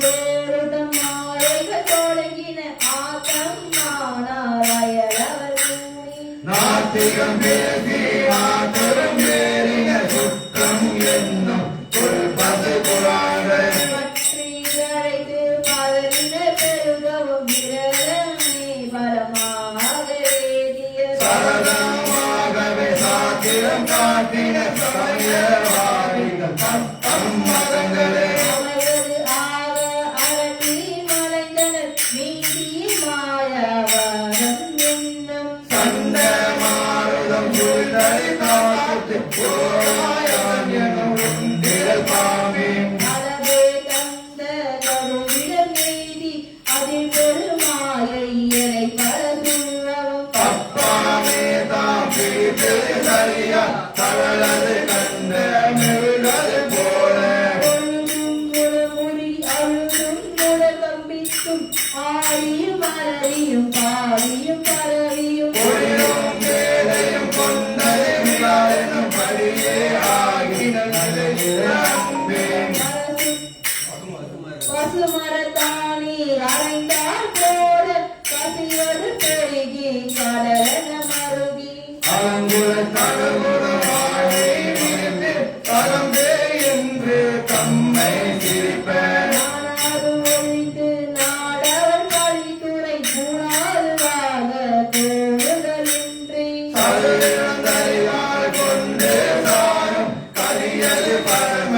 வேறுடம் மாலைகள் தொடங்கின ஆக்கம் மாணாராயர் கூறி
நாத்திகம் பேசி ஆத்தரம் ஏறின சுத்தம் என்னும் சொல்பது புறாங்கள்
பற்றி அழைத்து பலரின பெருகவும் விரலமே பரமாக வேதிய
சரதமாகவே சாத்திரம் காட்டின சமயவாதிகள் தத்தம் மதங்களே
அமைவது ஆக அரட்டி மலைந்தனர் மீதி மாயவாதம் என்னும்
சந்த மாறுதம் சுழ்தலை காத்து போயான் எனும் உந்திரல் பாமே
அளவே தந்த கருவிடம் எய்தி அதில் பெருமாயை எனை பலதுள்ளவும்
அப்பாமே தாம் பிடித்தது சரியா தவளது கண்ட மெழுகது போல
பொழுதும் முறமுறி அழுதும் முழக்கம்பித்தும் ஆழியும் அலறியும் பாடியும் பரவியும்
ஒளிரும் வேலையும் கொண்டது விழாயனும் படியே ஆகின நிலையில அன்பே
பசுமரத்தாணி அரைந்தால் போல கசிவது பெருகி கடலென மருகி
அலங்குல கடவுளமாயை நினைத்து தகம்பே என்று தம்மை சிரிப்பேன்
நானாது ஒழித்து நாடவர் கழித்துறை கூடாதுவாக தோணுதலின்றி
தருவிழந்தறிவாள் கொண்டு தானும் கரியது பரம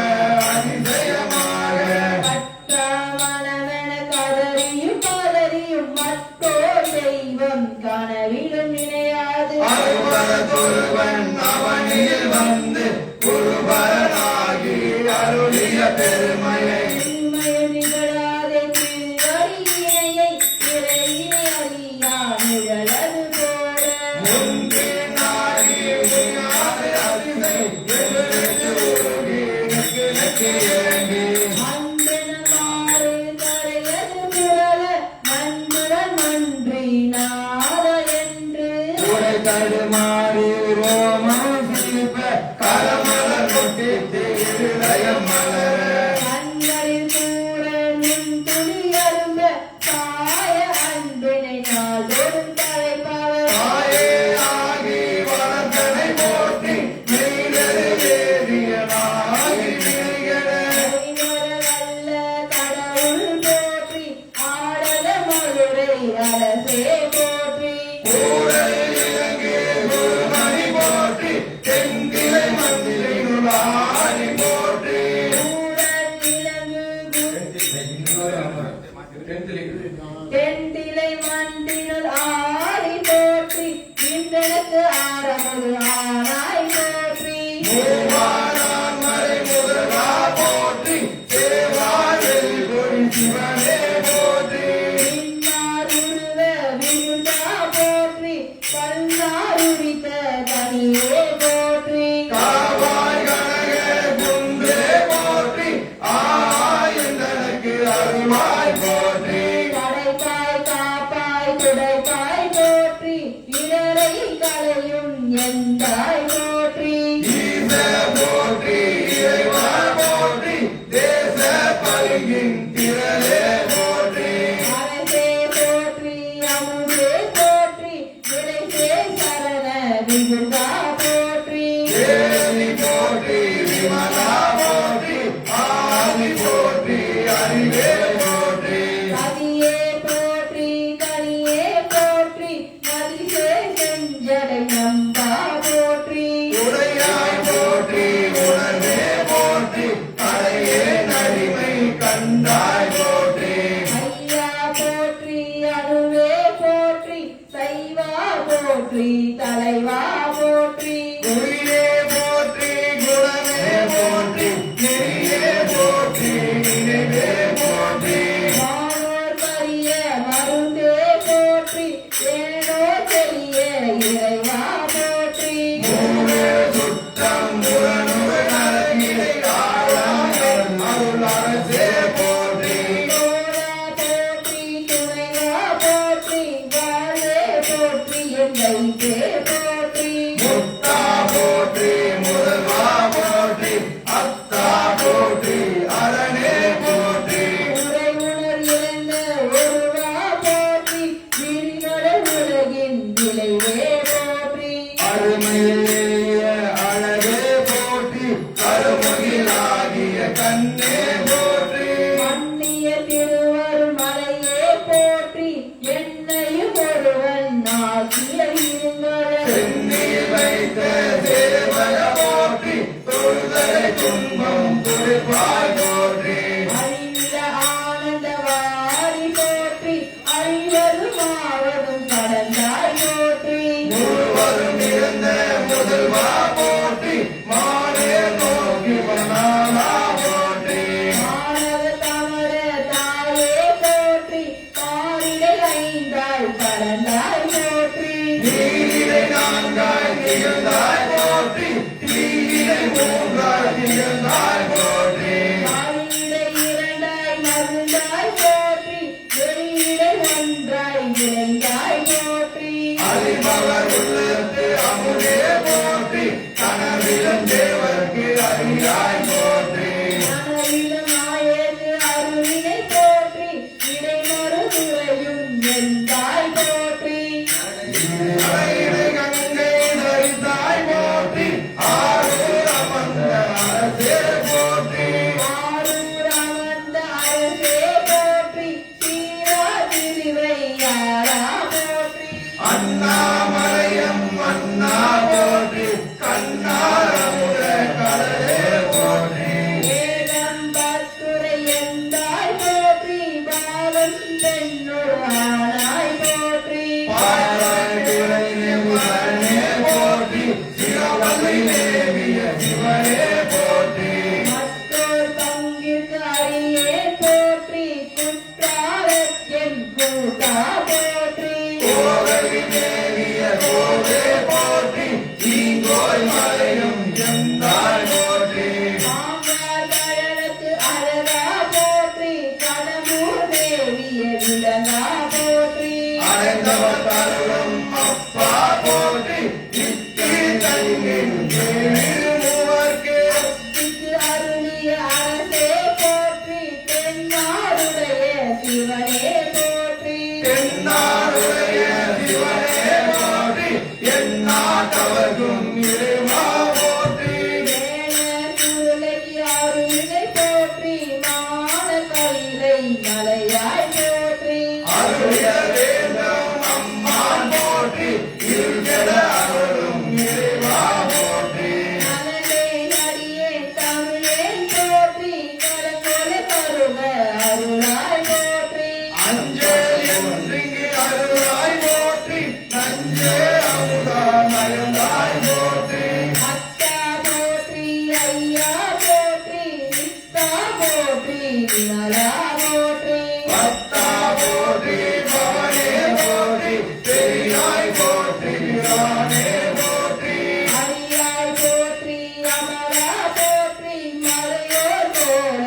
அதிசயமாக
கற்றாமணமென கதறியும் பதறியும் மற்றோர் தெய்வம் கனவிலும் நினையாது
அருவரதொருவன் அவனில் வந்து குருபரனாகி அருளிய பெருமையை
உண்மையில் நிகழாதே திருவடியினையை இறையினை அறியா நிழலது போல
முன்பின் நாடி உய்யாது அதிசை எழுந்து உருகி நெக்கு நெக்கு ஏங்கி
மந்தனமாறு கரையது புரள மன்றுடன் மன்றி நாத என்று
உடை தடுமாறி ரோமம் சிரிப்ப கரமலர் கொட்டித்து இருதயம் மலர
கண்களில் கூட நின் துளி அரும்ப காய அன்பினை நாள்தோறும் தலைப்பவர்
தாயே ஆகி வளர்த்தனை போற்றி மெய்தரு வேதியனாகி வினைகளே
வல்ல கடவுள் போற்றி ஆடல மதுரை அரசே போற்றி
கூடலில் இலங்கை குருமணி போற்றி தென்திலை மந்திரிகுலாரி போற்றி
கூடல் விலங்கு தென்திலை மண்டினல் ஆடி போற்றி இன்றெனக்கு ஆரமுது ஆனாய் போற்றி
மூவானான் மறை முதலா போற்றி சேவாரில் கொடி சிவனே போற்றி
இன்னாருருவ விருந்தா போற்றி கல்லாருரித்த தனியே போற்றி
காவாய் கனக குன்றே போற்றி ஆயந்தனக்கு அருள்வாய் போற்றி
படைப்பாய் காப்பாய் துடைப்பாய் போற்றி இடரை களையும் எந்தாய் போற்றி
ஈச போற்றி இறைவா போற்றி தேச பருகின் திரளே போற்றி
அரசே போற்றி அமுதே போற்றி விளைசே சரண விகுதா போற்றி
தேவி போற்றி விமலா போற்றி ஆதி போற்றி அறிவே போற்றி
கதியே போற்றி கனியே போற்றி மதிசே செஞ்சடை கடம்பா போற்றி
உடையாய் போற்றி உணர்வே போற்றி அடையே நடிமை கண்டாய் போற்றி
ஐயா போற்றி அணுவே போற்றி சைவா போற்றி தலைவா போற்றி
குறியே போற்றி குணமே போற்றி நெறியே போற்றி நினைவே போற்றி
மானோர் பரிய மருந்தே போற்றி ஏனோ தெரிய இறைவா போற்றி
மூவே சுத்தம் முரணு நரகிலை ஆழாம் அருள் அரசே போற்றி
தோழா போற்றி துணைவா போற்றி வாழே போற்றி எல்லைக்கே போற்றி
முத்தா போற்றி முதல்வா போற்றி அத்தா போற்றி அரணே போற்றி
உரை உணர் இழந்த ஒருவா போற்றி விரிநடை உலகின் விளைவே போற்றி
அருமையிலேய அழகே போற்றி கருமுகிலாகிய கண்ணே போற்றி
மன்னிய திருவருள் மலையே போற்றி என்னையும் ஒருவன் ஆகிய இருங்களை
சென்னியில் வைத்த தேவக போற்றி தொழுதலை துன்பம் துடிப்பாய் போற்றி
அறிவில ஆனந்த வாரி போற்றி அறிவதும் ஆவதும் கடந்தாய் போற்றி
முழுவதும் இருந்த முதல்வா போற்றி மானே நோக்கி வனாலா போற்றி
மாணவ தமர தாயே போற்றி பாரிடை ஐந்தாய் பறந்தாய் போற்றி
நீரிடை நான்காய் நிகழ்ந்தாய் போற்றி தீயிடை மூன்றாய் நிகழ்ந்தாய் போற்றி
ஆரிடை இரண்டாய் மருந்தாய் போற்றி வெளியிடை ஒன்றாய் விளைந்தாய் போற்றி
அறிமவர் உள்ளத்து அமுதே போற்றி கனவிலும் தேவர்க்கு அறியாய் போற்றி
கனவிலும் ஆயது அருளினை போற்றி இடைமறு துறையும் வெந்தாய் போற்றி
அலையிடை கங்கை தரித்தாய் போற்றி ஆரூர் அமர்ந்த அரசே போற்றி
ஆரூர் அமர்ந்த அரசே போற்றி சீரா திருவையாரா போற்றி
அண்ணாமலையம் அண்ணா போற்றி கண்ணாரமுத கடலே போற்றி
ஏகம்பத்துரை எந்தாய் போற்றி பாவம் பெண்ணொரு ஆனாய் போற்றி
பாராய் திரையே புகழே போற்றி சிவபதி தேவிய சிவனே போற்றி
மற்றோர் பங்கிற்கு அடியே போற்றி குற்றாலத்தின் கூட்டா போற்றி
கோகவி தேவிய கோவே போற்றி ஈங்கோய் மலையும் எந்தாய் போற்றி
மாங்கார் கழலுக்கு அழகா போற்றி கடம்பூர் தேவிய விலங்கா போற்றி
அடைந்தவர் தருளும் அப்பா போற்றி இத்தி தங்கின் மூவர்க்கே
திக்கு அருளிய அரசே போற்றி தென்னாடுடைய சிவனே போற்றி
தென்னாடுடைய சிவனே போற்றி எந்நாட்டவர்க்கும் இறைவா போற்றி
வேண சுருளைக்கு அருளினை போற்றி மான கைலை மலையாய் போற்றி
அருளிய வேண்டும் அம்மான் போற்றி இருகட அருளும் இறைவா போற்றி
மலரை நடியே தமிழே போற்றி கரங்கொலை கருக அருளாய் போற்றி
அஞ்சல் என்றிங்கு அருளாய் போற்றி நஞ்சே அமுதா நயந்தாய் போற்றி
அத்தா போற்றி ஐயா போற்றி நித்தா போற்றி விமலா போற்றி
பத்தா போற்றி பவனே போற்றி பெரியாய் போற்றி ராணே போற்றி
அரியாய் போற்றி அமரா போற்றி மலையோர் போல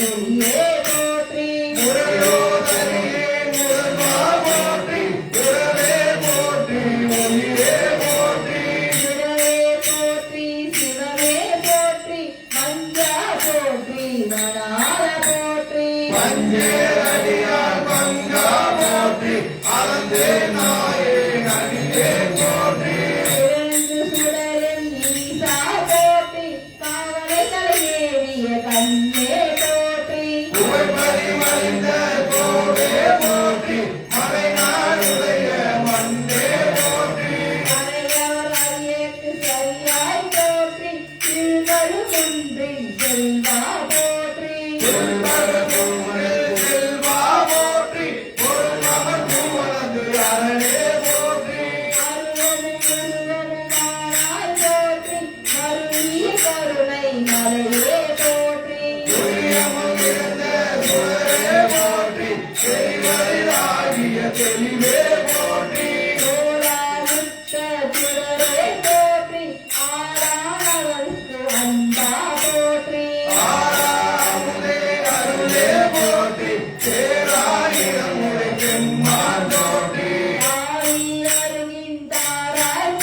ஒளியே போற்றி
முறையோதனியே முதல்வா போற்றி உறவே போற்றி ஒளியே போற்றி
சிவவே போற்றி சிவமே போற்றி மஞ்சா போற்றி மணால போற்றி
பஞ்சேரடியார் பங்கா போற்றி அலந்தே நாயே நடிகே போற்றி
இருந்து சுடரின் ஈசா போற்றி காவலைகளை ஏறிய கண்ணே போற்றி
புகழ்பதி மறிந்த கோவே போற்றி மலைநாடுடைய மண்ணே போற்றி
மலையவர் சுடரே போற்றி ஆளானவருக்கு அன்பா போற்றி
ஆறாமுதே அருளே போற்றி சேராயிரம் உரைக்கெம்மான் போற்றி
ஆரியருகின்றாராய்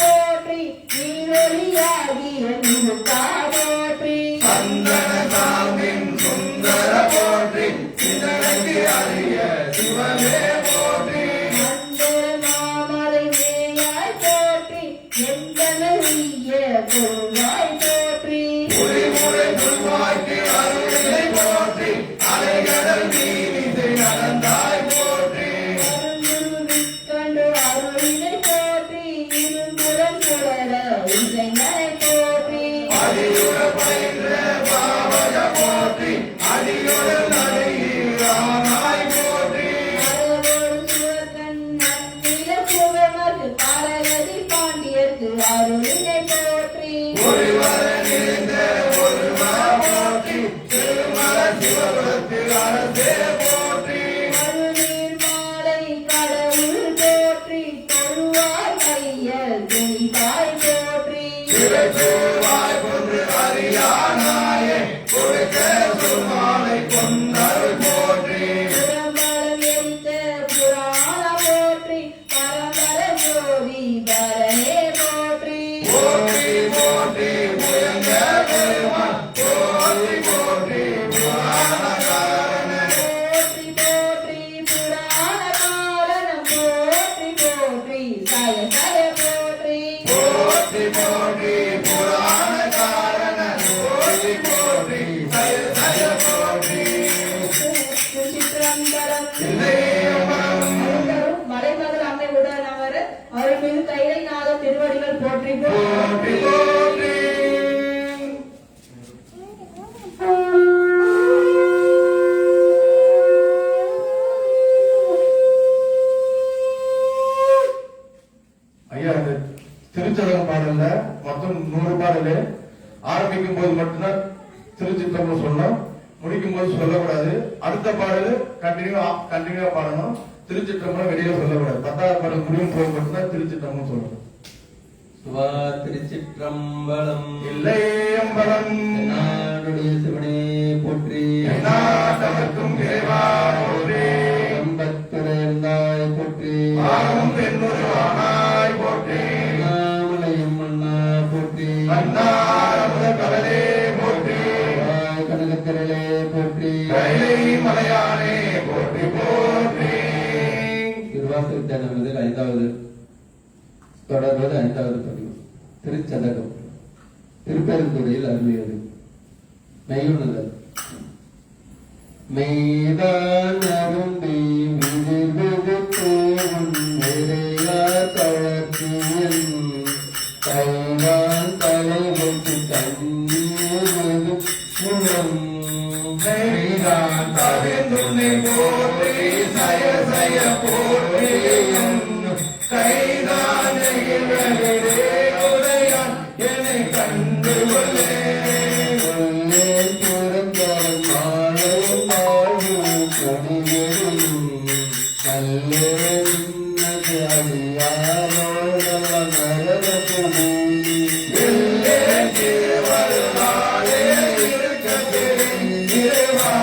போற்றி நீரொளியாகிய நிமுகா போற்றி
சந்தன சாமின் சுந்தர போற்றி இதற்கு அறிய சிவமே போற்றி
மந்திர மாமலை மேயாய் போற்றி எந்தனைய கொள்வாய் போற்றி
புலிமுறை புல்வாய்க்கு அருளினை போற்றி அலைகடல் நீரிசை நடந்தாய் போற்றி
கண்டு அருளினை போற்றி இரும்புடன் சுடர இசைஞனை போற்றி
அடியுற பயின்ற பாவக போற்றி அடியுட நடையானாய் போற்றி
அருள் சுவர்கண் நன்னில சுவமது பரகதி பாண்டியர்க்கு அருளினை போற்றி
ஒருவர நிறைந்த ஒருவா போற்றி திருமல சிவபுரத்து அரசே போற்றி
அருளின் மாலை கடவுள் போற்றி தொழுவாய் மையல் துணிவாய் போற்றி
சிறைச்சூழ்வாய் கொன்று அறியானாயே கொடுக்க சுமாலை கொண்டருள் போற்றி
புறம்பலம் எரித்த புராண போற்றி பரம்பர ஜோதி பரனே போற்றி
போற்றி போற்றி முயங்க பெருமான் போற்றி போற்றி புராணகாரன
போற்றி போற்றி புராண காரணம் போற்றி போற்றி சய சய போற்றி
போற்றி போற்றி புராணகாரன போற்றி போற்றி சய சய போற்றி
திருச்சிற்றம்பலம்
இல்லையமரம்
மலைமகள் அம்மை உடன் அவர் அருள்மிகு கைலை நாத திருவடிகள் போற்றி
போற்றி போற்றி
ஐயா இந்த திருச்சதகம் பாடல்ல மொத்தம் 100 பாடலு. ஆரம்பிக்கும் போது மட்டும்தான் திருச்சித்தம்பலம் சொல்லணும், முடிக்கும் போது சொல்லக்கூடாது. அடுத்த பாடல் கண்டினியூவா பாடணும். திருச்சிற்றம்பலம் வெளியில சொல்லக்கூடாது. 10வது பாடல் முடியும் போது மட்டும்தான் திருச்சிற்றம்பலம் சொல்லணும்.
சுவா திருச்சிற்றம்பலம்
இல்லை அம்பலம்
நாடுடைய சிவனே போற்றி
நாட்டவர்க்கும் இறைவா போற்றி.
அம்பத்துறையந்தாய் போற்றி
ஆகும் பெண்ணொரு ஆனாய் போற்றி.
அண்ணாமலையும் அண்ணா போற்றி
அன்னாரமுத கடலே போற்றி.
வாய் கனகத்திரளே போற்றி
கைலை மலையானே போற்றி போற்றி.
திருவாசகத்தில் 5வது தொடர்வது 5வது பதிவு திருச்சதகம். திருப்பெருந்துறையில் அருளியது. மெய்யுணர்தல். மெய்தான் அருந்தி விதிவிதித்து நிறையார் தளர்ச்சியன் கைதான் தலைவச்சு தண்ணீர் குணம்
நெய்தான் தவிர்ந்துன்னை போற்றி சய சய போற்றி கைதான் நெகிழ்வதிலே உடையான் என்னை கண்டு கொள்ளே
உள்ளே துறந்தால் மாலையும் வாழ்வும் கொடிவெறியும் நல்லே நின்னது அடியாரோட நரகத்துடி
இல்லே திருவருளாலே இருக்க தெரிந்திருவா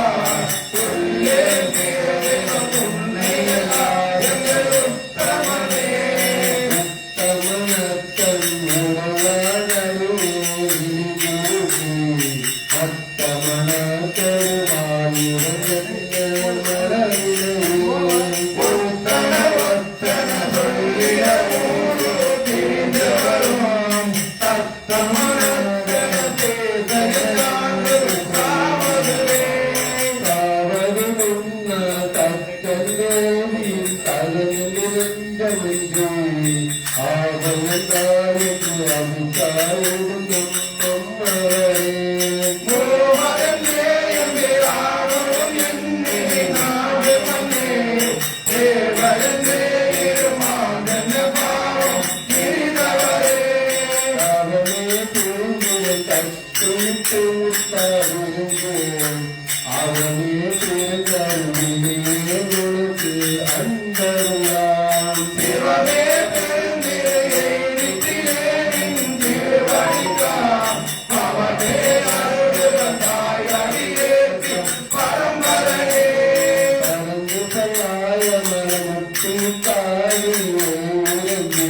உள்ளே தேவையும் உன்னை எல்லாம் எங்களும் தமனே உத்தன ஒத்தன சொல்லிய ஊரு திரிந்து வருவோம் சத்தமனத்தன தேசையாண்டு சாவதுவே முழுவதன் தேயங்கே ஆடும் என்னை நாடு மன்னே தேவதன் தேயிருமாந்தன பாவம் திரிதவரே சிவமே பெருந்திரையை நித்திலே அளித்தான் அவனே அருள்வந்தாய் அடியேற்கு பரம்பரையே
கடந்து செல்லாய மரமுத்து தாயிலே உறங்கி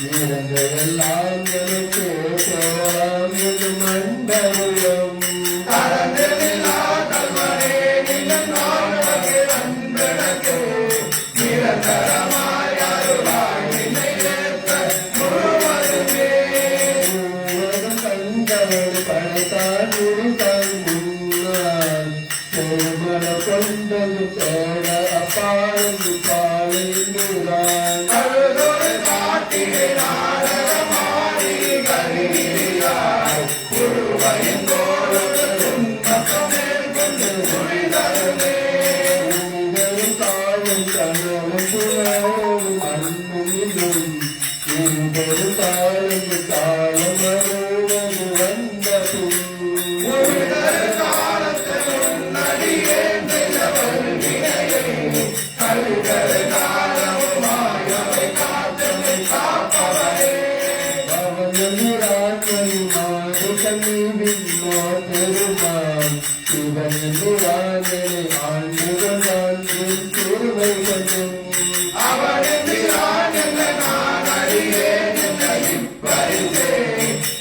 நிறங்களெல்லாம் எனக்கு போலாம் என்று மண்டலம்
கடந்தெழிலா கல்வனே நிலநாடகே அன்பெனக்கு நிரந்தரமாய் அருளாய் நினை ஏற்ற முழுவதுமே
முழுவதும் கண்டவள் படைத்தான் இருத்தான் முன்னாள் திருமண கொண்டது தேட அப்பாலும் பாலிந்துதான்
அழுதொரு காட்டிலே நாடகமாடி கருவியாய் உருவையின் தோளுக்கு துன்பமே கொண்டு துணிதருமே
உங்கள் தாழும் கணவன் புலரும் அன்புமிலும் இருபொரு தாழும் தாழம் அருவது வந்த பின்
உயிர் காலத்தை உன்னடியே செய்தவர் வினையை கழுகர் காலமுமாய் அவை காத்தமை காப்பவரே அவனென்றான் என்ன நான் அறியேன் என்ன இப்பரிசே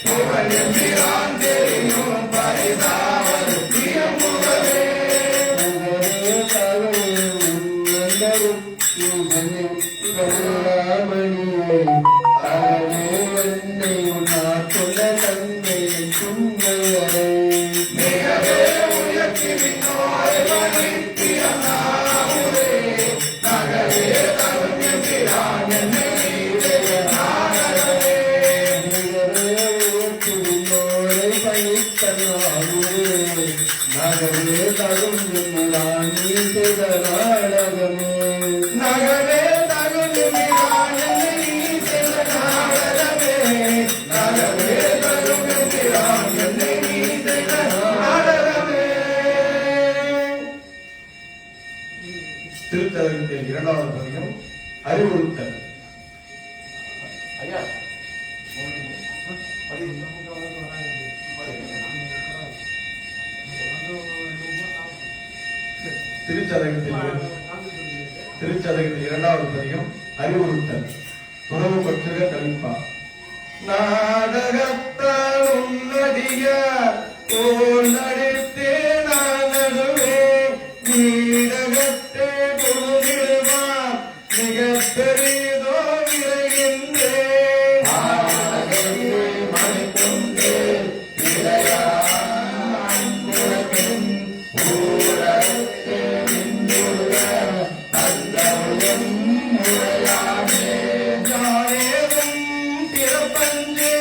புகழென்றான் தெரியும் பரிதாவது பிரியமுகவே மிகவே உயர்த்தி விண்ணோரை வணித்தியனாமுதே நகவே தரும் என்கிறான் என்னை நீதே நாடகமே
நகரே தரும் ராணி நாடகமே
நகவே தகுதியான் என்னை நீதே நாடகமே நகவே தரும் என்கிறான் என்னை நீதே நாடகமே
திருத்தலகத்தில் இரண்டாவது பதிகம் அறிவுறுத்தல். திருச்சதகத்தில் இரண்டாவது பதிகம் அறிவுறுத்தல். துறவு பற்றுக கலிப்பா.
நாடகத்தால் உன்னடியார் போல் நடித்தே நான் நடுவே நீடகத்தே புகுதிடுவார் மிகப் பெரிதோ விரைகின்றேன் மணிக்கொண்டே பிறப்பஞ்சே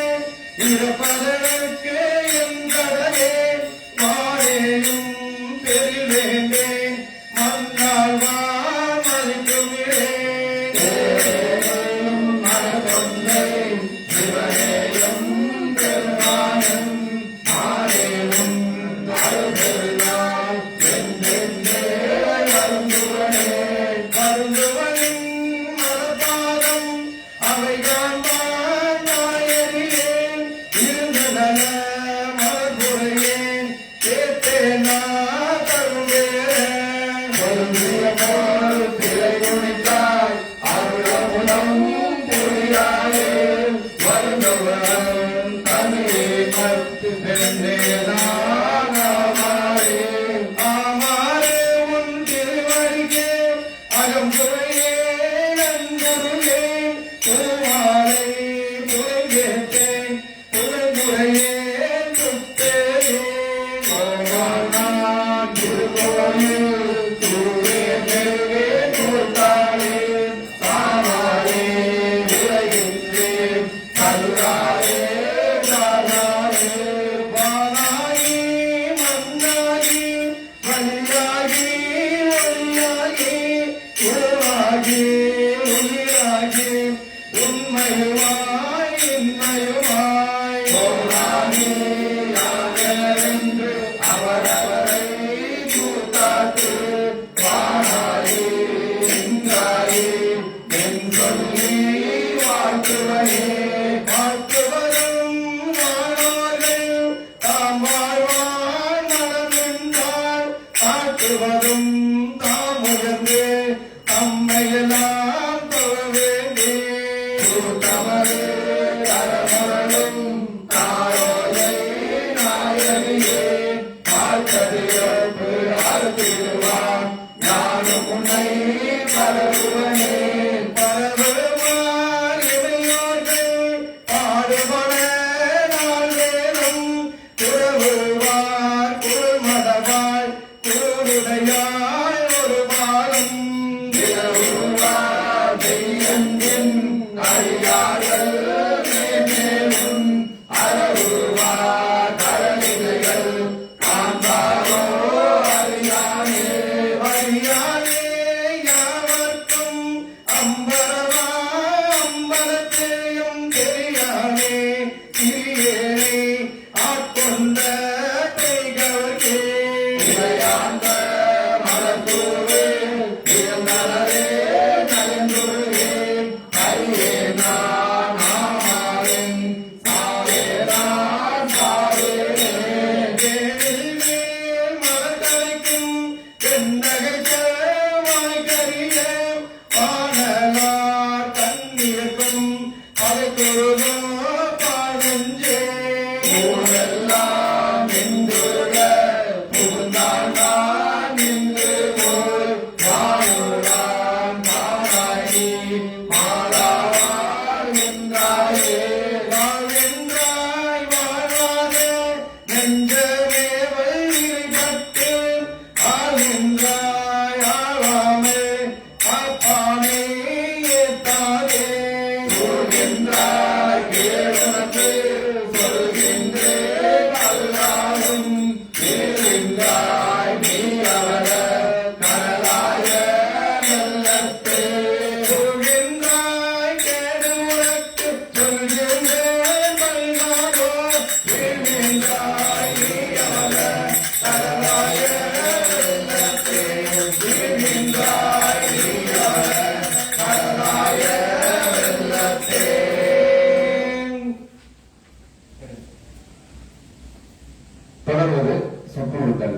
இறப்பதற்கு என் கடலே வாழேயும் பெரிலேண்டேன் மன்னால் மதிக்குமிழேன் மனக்கொண்டே சிவனேயும் பெருமானும் மாறேனும் அருள்பெருநாள் என்றென்றே வருந்துவனே வருந்துவனின் மனப்பாதம் அவை காண்பான் நாயறியேன் இருந்ததன மலர்புரையேன் கேட்டேனா கரும்பேன் பொருந்திய போல் திரை குடித்தாய் அருளமுதம் புரியாயே வருந்தவன் தமிழே மத்து பெண்ணேனாமாரே ஆமாரே உன் திருவடிக்கே அகம்புரையே நன்குருளே பூமாலை புரைகேட்டேன் புரைமுறையே துட்டேனே கோமான் திருக்கோயில் தூய தெருவே தூத்தாளே சாமாரே விரைகின்றேன் கருளாரே நானாரே வானாகி மன்னாகி வழியாகி ஒளியாகி உருவாகி உயிராகி உண்மையுமாய் இன்மையுமாய் போனாகி யாரென்று அவரவரை கூத்தாட்டு வானாகி நின்றாகி என் சொல்லி வாழ்த்துவனே வாழ்த்துவரும் நெஞ்சே ஊரெல்லாம் எங்குக புகுந்தான் நான் நின்று போய் வாழுறான் மாறாயி மாறாவார் என்றாயே வாழ்கின்றாய் வாழாதே நெஞ்சமே வைரிபட்டு ஆகின்றாய் ஆளாமே காப்பானே ஏத்தாதே சொல்கின்றாய் கேளுனக்கு சொல்கின்றேன் அல்லாலும் கேளுந்தாய் நீ அவர கடலாய வெள்ளத்தே சொல்கின்றாய் கேடு உனக்கு சொல்கின்றேன் பல்லாதோ கேளுந்தாய் நீ அவர கடலாய வெள்ளத்தே கேளுந்தாய் நீ அவர கடலாய வெள்ளத்தே.
தொடர்வது சொற்குழுக்கள்.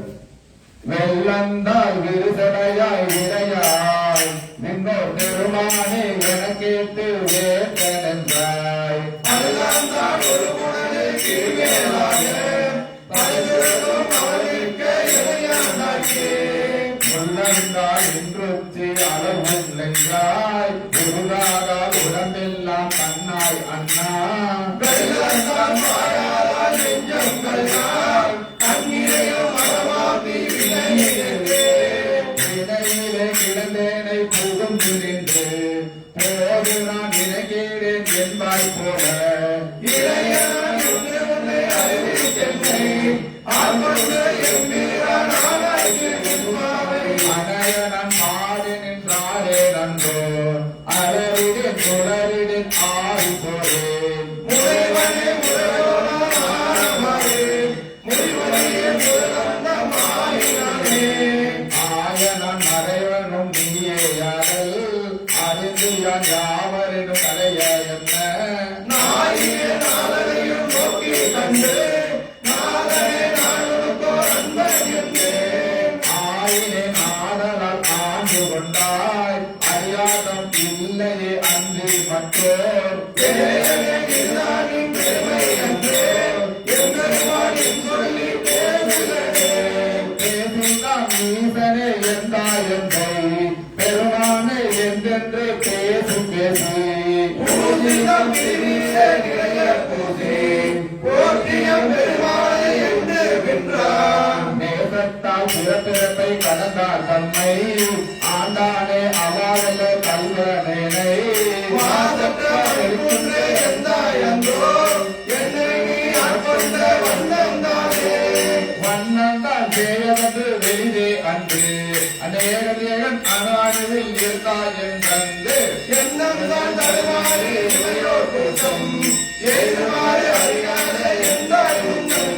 வெள்ளந்தால் விரிசடையாய் விரையாய் நின்றோர் பெருமானே என கேட்டு வேட்டனென்றாய்
அதெல்லாம் தான் ஒரு குணனே கீழ்மேலாக பரிசுரனும் அவனிற்க இளையானாக்கே
உள்ளந்தால் இன்றுச்சி அளவும் நெஞ்சாய் குருதாரால் உடம்பெல்லாம் கண்ணாய் அண்ணா
வெள்ளந்தான் மாறாதால் நெஞ்சங்கள் யார் கண்ணீரையும் மரமாக்கி வினையிலே
வினையிலே கிடந்தேனை புகுந்து நின்று போது நான் நினைக்கிறேன் என்பாய் போல
இளையனான் என்று உன்னை அறிவிக்கின்றேன் ஆண்கொண்டு எம்பீரான் ஆராய்ச்சி நின்பாவை
அனையனன் மாறி நின்றாரே நன்றோ அலறிடின் தொடரிடின் ஆறு போரேன்
முறைவனே முறையோனான் ஆரமரே முறிவனையே முருகந்த மாயினே
ஆயனன் மறைவனும் நீயேயாதல் அறிந்து யான் யாவரினும் கலைய என்ன
நாயினே நாதனையும் நோக்கி கண்டு நாதனே நானுக்கோ அன்பன் என்றேன்
ஆயினே நாடலால் ஆண்டு கொண்டாய் அறியாதம் இல்லையே அன்றி மற்றோர்
பேரனே இல்லானின் பெருமை என்றே எம்பெருமானின் சொல்லி பேசுகிறே
பேசினான் ஈசனே என்றாய் என்பை பெருமானே என்றென்று பேசு பேசி
பூஜிதம் திருநீர நிறைய பூஜை போற்றிய பெருமாளை என்று வென்றான்
நேசத்தால் பிறப்பிறப்பை கடந்தார் தம்மை ஆண்டானே அவாதல கல்வனேனை
மாசற்றால் இருக்கின்ற எந்தாயந்தோ என்னை நீ ஆட்கொண்ட வந்தந்தானே
வண்ணந்தான் செய்யவது வெளிதே அன்று அநேகன் அனானில் இருந்தாய் என்றந்து
என்னம்தான் தருமாறு இவையோர் கூட்டம் ஏதுமாறு அறியாத எந்தாய் உந்தன்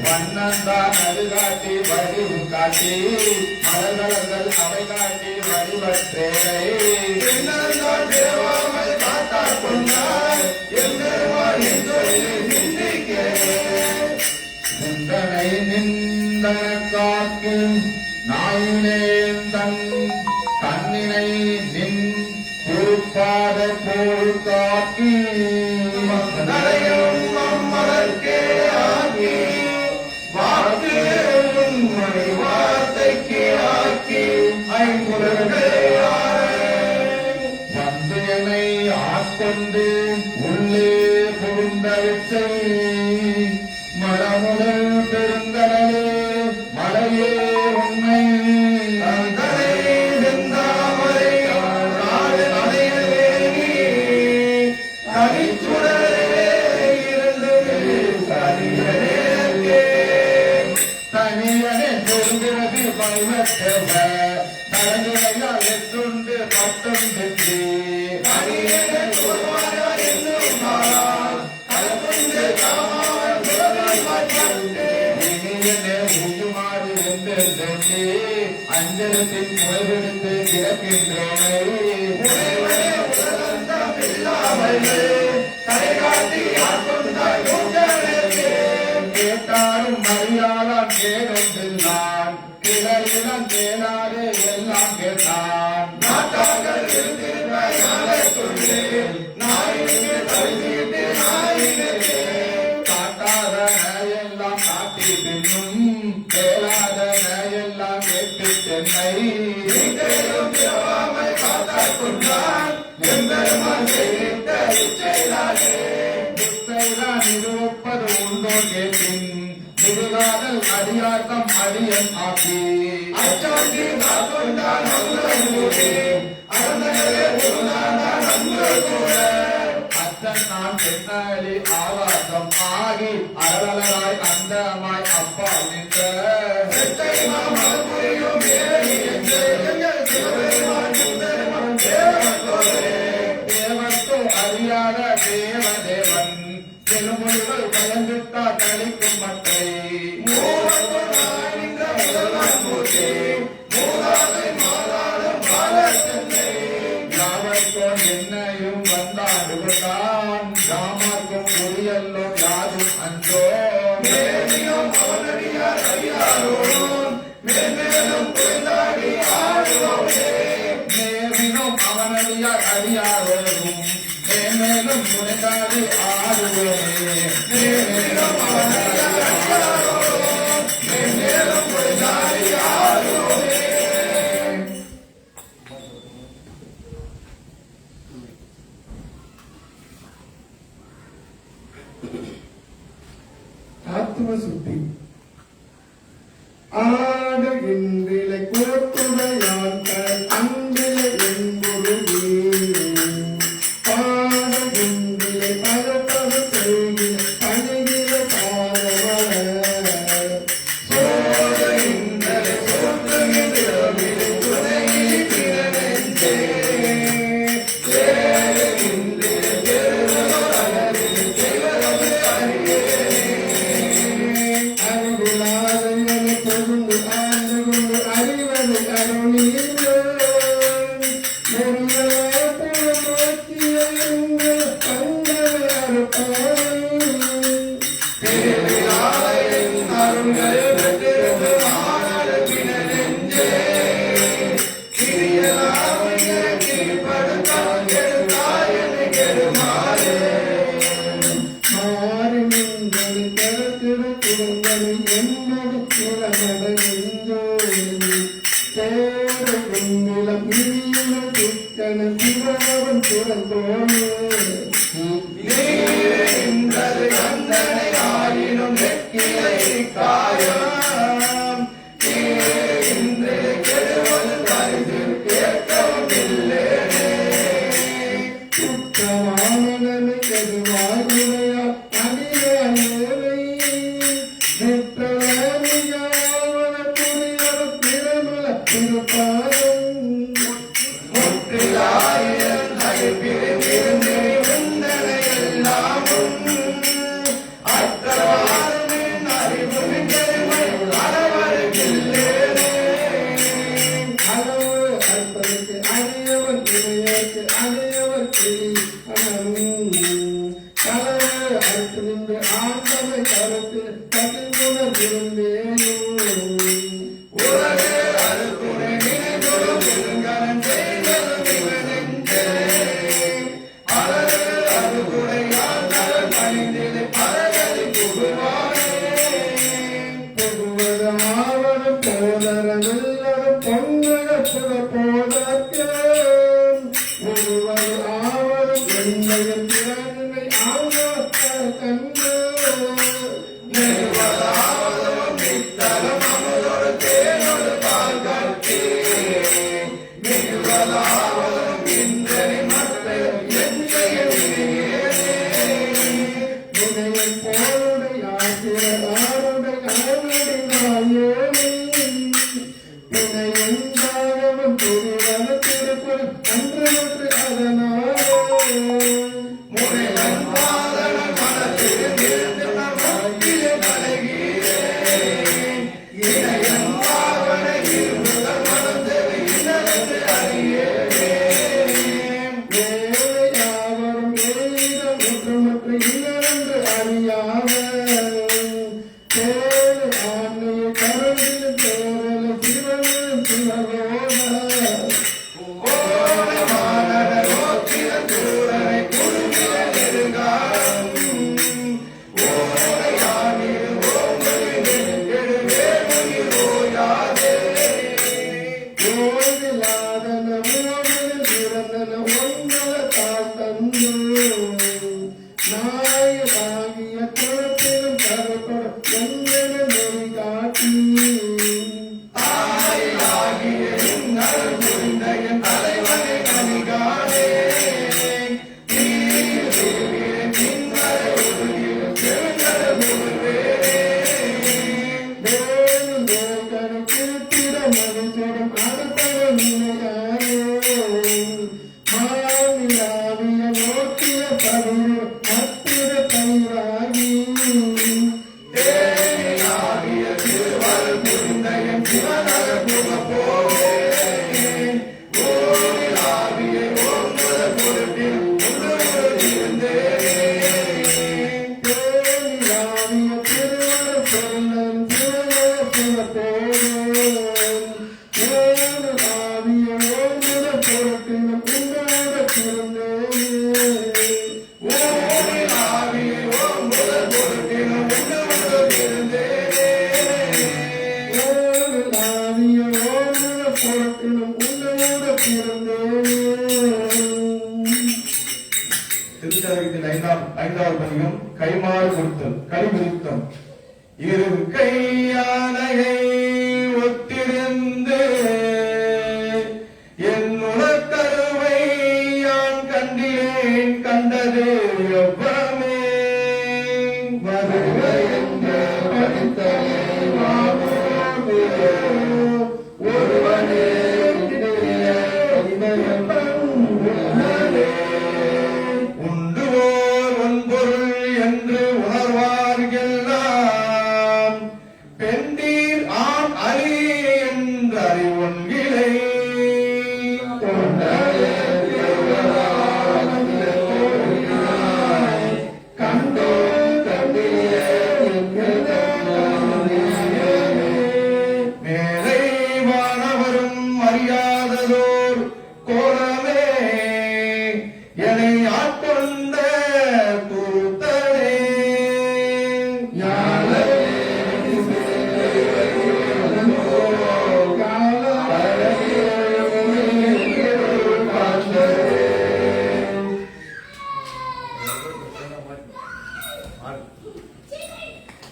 வண்ணந்தான் அது காட்டி வடிவு காட்டி மலர்கள் அவை காட்டி வடிவற்றேரை
என்னதான் பிறவாமல் காத்தார் கொண்டாய் எம்பெருமான் என் தொழிலை சிந்திக்கிறேன்
சிந்தனை நிந்தன காக்கு நாயினேன் தன் கண்ணினை நின் திருப்பாத போல் காக்கி
நடையும் அம்மலர்க்கே ஆக்கி வாக்கு உண்மை வார்த்தைக்கு ஆக்கி ஐம்புலர்களே
வந்து என்னை ஆட்கொண்டு உள்ளே புகுந்த விச்சை மனமுதல் பெருங்கடலே மலையே உண்மை
தந்தனை செந்தாமரை நாடு நடையவே நீ தனிச்சுடரே இருந்து தனியனே
தனியனே பெருங்கிறது பைவத்தவர் தரங்குறையால் எட்டுண்டு பட்டம் பெற்று
தனியனே ஒருவாரா என்னும் நாளால் கலந்து காமாவன் முதல் மாற்றே
இனியனே உயுமாறு என்று சொல்லி அஞ்சலத்தின் முறைவெடுத்து கிடக்கின்றேனே
முனைவனே உலகந்தம் இல்லாமலே தலைகாட்டி ஆட்கொண்டாய் உண்டனே
கேட்டாலும் மரியாதான் கேடொன்றில்லான் கிளையிடம் கேளாதே எல்லாம் கேட்டான்
நாட்டார்கள் இருக்கின்ற யாரை கொண்டு நாயினுக்கு தரிசிட்டு நாயினே கேளாதனையெல்லாம் காட்டி பின்னும் கேளாதனையெல்லாம் கேட்டு சென்னை பிறவாமை காத்தால் கொண்டான் எம்பெருமான் செய்த இச்சைதானே இச்சைதான் இருப்பது உண்டோ கேட்டின் முதுகாதல் அடியாட்டம் அடியன் ஆக்கி அச்சாண்டி கொண்டான் அச்சன் நான் பெண்ணாளி ஆவாசம் ஆகி அழலாய் அந்தமாய் அப்பா நின்ற தேவத்தோ அறியாத தேவதேவன் திருமொழிகள் பயந்துட்டா கழிக்கும் மற்றை யாவர்க்கும் என்னையும் வந்தாடு கொண்டான் ராமர்க்கும் புரியல்லோ யாரும் அன்றோ மேலும் அவனடியார் அறியாரோடும் மேலும் புரிந்தாடி ஆடுவோமே மேலும் அவனடியார் அறியாரோடும் மேலும் புரிந்தாடி ஆடுவோமே மேலும் அவனடியார் அறியாரோடும் மேலும் புரிந்தாடி ஆடுவோமே.
ஆத்ம சுத்தி ஆடுகின்றிலை கோத்துடையான் அன்பிலை என்பொருளே பாடுகின்றிலை பரப்பது செய்கிற பழகிற பாதவர சோடுகின்றலை சோற்றுகின்றவிலை துணையிலே பிறனெஞ்சே சேருகின்றிலை பெருவரவில் செய்வரவு அறியே அறிவிலாதையனை கொண்டு ஆண்டு கொண்டு அறிவதை அருளீரோ நெறியலே புறமோக்கிய எங்கள் பங்கவை அறுப்பாய் பேரிலாதையின் அருள்கள் பெற்றிருந்து மானடத்தினெஞ்சே கிரியலாமையை கிரிப்படுத்தால் கெடுத்தாயனை கெடுமாறே மாறி நின்றனை கருத்திடு குழந்தனை என்னடி நிலமடைந்தோம் சேரும் நிலம் நீல துக்கன சிவவன் துறந்தோமே நீரின்றது கந்தனை ஆயினும் நெக்கிலை காயம் இன்று கெடுவது பரிசு கேட்கவும் இல்லேனே குற்றமானனை கெடுவாயுடையார் அடியானேனை நிற்றலாமியாவன புரியவ பிறமல திருப்பாதம் முற்றிலாயிரம் அறிபிரிந்திருந்தே வந்தனை எல்லாமும் அற்றவாறுமின் அறிவுமின் பெருமை அளவருகில்லேனே அளவு அற்பதற்கு அறியவன் இணையற்கு அறியவர் கிளி களவு அறுத்து நின்று ஆண்டவை கருத்தில் கதிர்குண விரும்பேனும் உலகே அறுத்துணை நினைந்தொரு பெருங்கரன் செய்தது இவனெஞ்சே அழகு அறுகுடையால் நலன் பணிந்திடு அழகதி புகுவானே புகுவது ஆவணம் போதரமில்லது பொங்கல புல போதற்கே முழுவது ஆவணம் என்னைய பிறனை ஆழ்வார்த்த கண்டு நெருவதாவதும் நித்தலம் அமுதொரு தேனொரு பால் கட்டி மிகுவதாவதும் இன்றனை மக்கள் எந்தைய வினையை போருடைய ஆசிரியருடைய அருளடி நாயேனே பிணையந்தாகவும் புரிவன திருக்குறள் அன்றவற்று அதனாலே முறைவன் பாதன மனத்தில் நிறுத்து மக்கிலே நலகீரேன் இணையன் பாவன இருமுதல் மனந்தவை இனரது அறியேனே வேலையாவரும் எய்த முற்றுமற்ற இனரன்று அறியாத தேடு ஆண்மையை கரந்து
திருச்சதகத்தில் ஐந்தாவது பதிகம் கைமாறு கொடுத்தல் கைவிருத்தம். இரு கையானையை ஒத்திருந்து என் உணக்கருவை யான் கண்டேன் கண்டது எவ்வளமே வருக என்ற படித்தலே ஒருவனே உண்டுவோர் ஒன்பொருள் என்று உணர்வார்கெல்லாம் பெண்டீர் ஆண் அலி என்று அறிவொன்கிலை கண்டோ மேலை வானவரும் அறியாததோர் கோலமே என்னை ஆட்கொண்ட கூத்தனே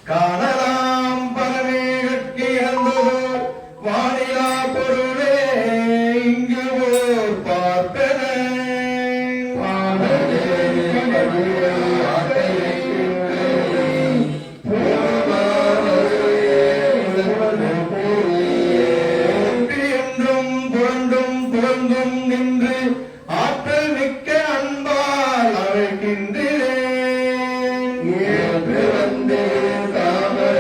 காணலாம் பரமேகற்கு இறந்ததோர் வானிலா பொருளே இங்கு ஓர் பார்ப்பன என்றும் புரண்டும் புரந்தும் நின்று ஆற்றல் மிக்க அன்பால் அழைக்கின்றேன் ஏற்று வந்தே தாமரை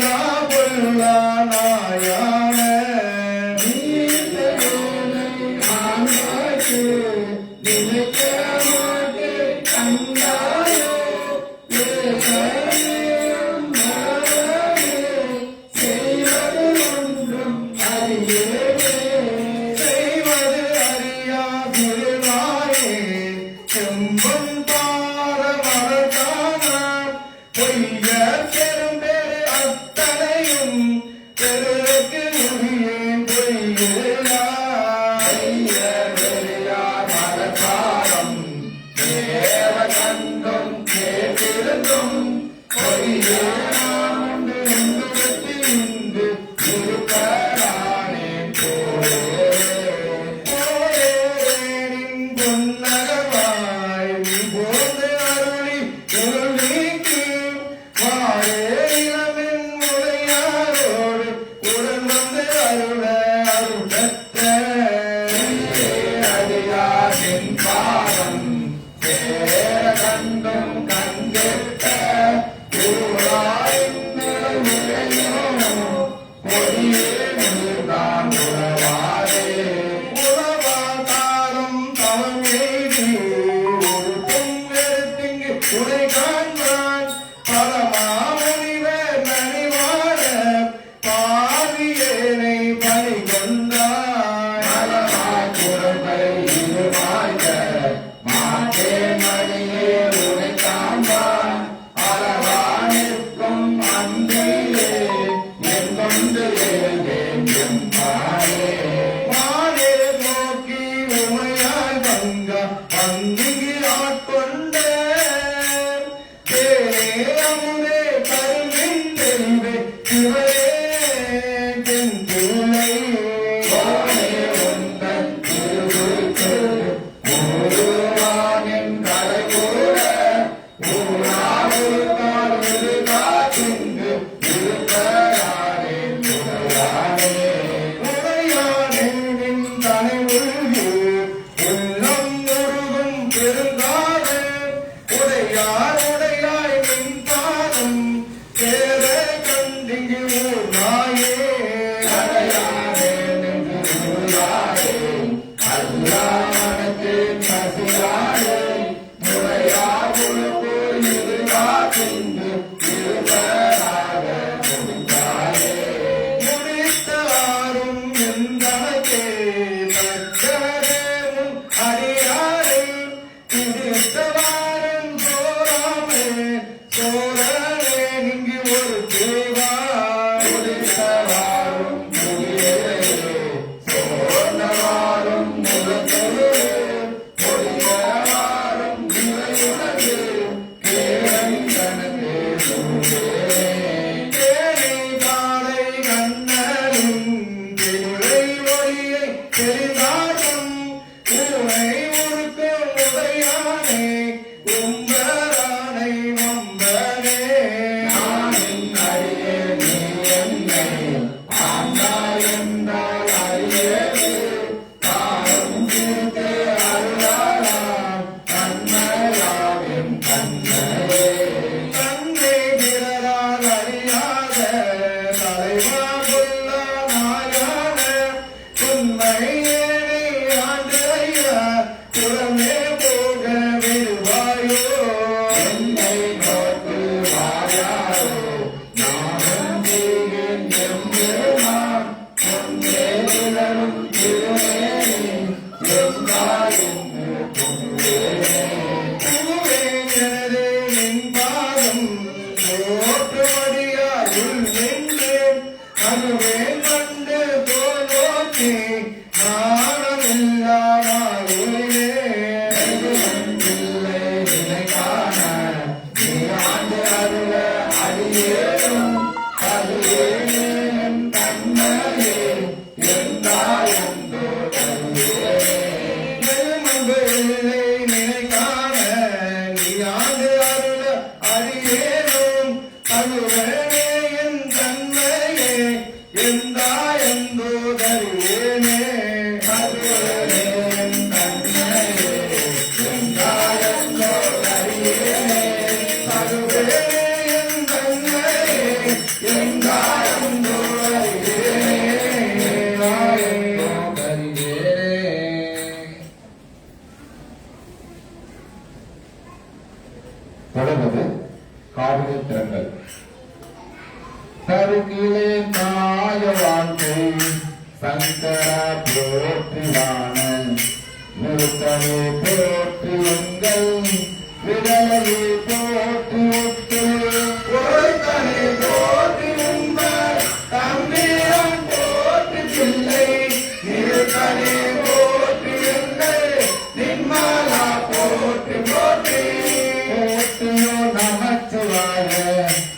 பொல்லா பொல்லா நாயான செய்வது அறியா திருநாயே செம்பன் பார மரதான பொய்ய பெரும்பெரு அத்தனையும் பெருக்கு உரியேன் பொய்யா மரதாரம் தேவ கண்டும் கேட்டிருந்தும் பொய்யே உரை காண்பான் பரமாமுனிவர் நனிவாழ பாவியேனை பணி கொண்டான் மாட்டே மணியே உரை காண்பான் அளவானிற்கும் அன்பிலே என் கொண்டு மானே நோக்கி உமையாய் பங்க வந்திங்கு ஆட்கொண்ட அமுதே கருவின் தெளிவே சிவரே தென் பிள்ளை உந்தன் திருவுக்கு ஊருவானின் கலை கூட ஊராவுக்கால் விருதாச்சிங்கு இருப்பயானே துணையானே உடையானே நின் தனை உருகி உள்ளம் உருகும் பெருங்காடு உடையார் உடையாய் நின் பாதம் சேர கண்டிங்கு ஊர்நாயே அடையானே நின்று ஊராயே அல்லாமனக்கு பசியாயே முறையா உழுப்பு இருகாத்திங்கு இருப்பதாக முடிந்தாயே முடித்தாரும் எந்தனக்கே தக்கதேவும் அறியாரே பிடித்தவாரும் சோராமே சோழனே இங்கு ஒரு தேவா முடித்தவாரும் முடியலே சோழவாரும் முகத்தொரு முடியவாரும் இவையுனது கேளங்கனே தேனை காலை கண்ணனும் திருவை ஒளியை தெரிந்தாலும் உனை உருக்கும் உடையானே உம்பரானை வம்பனே நானின் அடியே நீ என்னை ஆண்டாய் என்றால் அறியது தாரும் தீர்த்து அருளாளாம் தன்மையாவின் தன்மையே தன்னை பிறரால் அறியாத தலைவா கொல்லா நாயான உண்மையே ஆண்டு ஐயா புறமே போக விடுவாயோ என்னை நோக்கு வாயாரோ நானும் செய்கிறேன் எம்பெருமான் பொன்னே விளரும் திருமேனி எங்காயின்னு புகுவேனே எனது என் பாதம் தோற்றுமடியார் உள் நின்று அனுவேன் கண்டு தோல் நோக்கி நாணமில்லா நாளிலே இல்லை நிலை காண நீ ஆண்டு அருள அடியேறும் அதுவேன் தன்மையே எந்தாயந்தோ தருவேனே நிலை காண நீ ஆண்டு அருள அடியேறும் அதுவேனே என் தன்மையே எந்தாயந்தோ தருவேனே அதுவேனே என் தன்மையே எந்தாயந்தோ தருவேனே அதுவேனே என் தன்மையே எந்தா
கடவுளே தாய வாழ்க்கை சங்கரா போற்றிவான நிறுத்தவே போற்றி எங்கள் விடலையே போற்றி ஒட்டு
ஒருத்தனை போற்றி உண்ப தம்பீரம் போற்றி பிள்ளை நிறுத்தனை போற்றி எங்கள் நின்மாலா போற்றி போற்றி
போற்றியோ நமச்சிவாய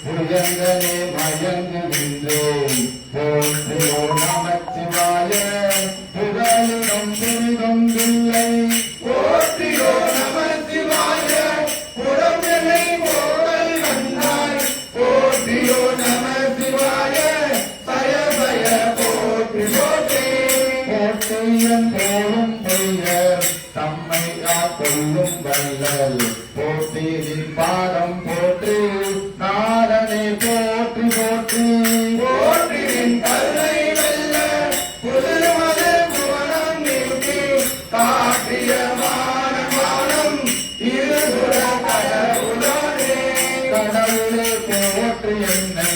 புயங்கனே மயங்குகின்றேன் போற்றியோ நமச்சிவாய புகழிடம் புரிதும் இல்லை
போற்றியோ நம சிவாய புறமெனை போகல் வந்தாய் போற்றியோ நம சிவாய பய பய போற்றி போற்றி
போற்றியன் போலும் பெயர் தம்மை கொள்ளும் வல்லல் போற்றியின் பாதம் போற்றி நாதனை போற்றி போற்றி
போற்றின் கருணை வெல்ல புதுமது புவனம் நீக்கி காட்டிய மானம் இருபுற கடவுளே
கடவுளே போற்றி என்னை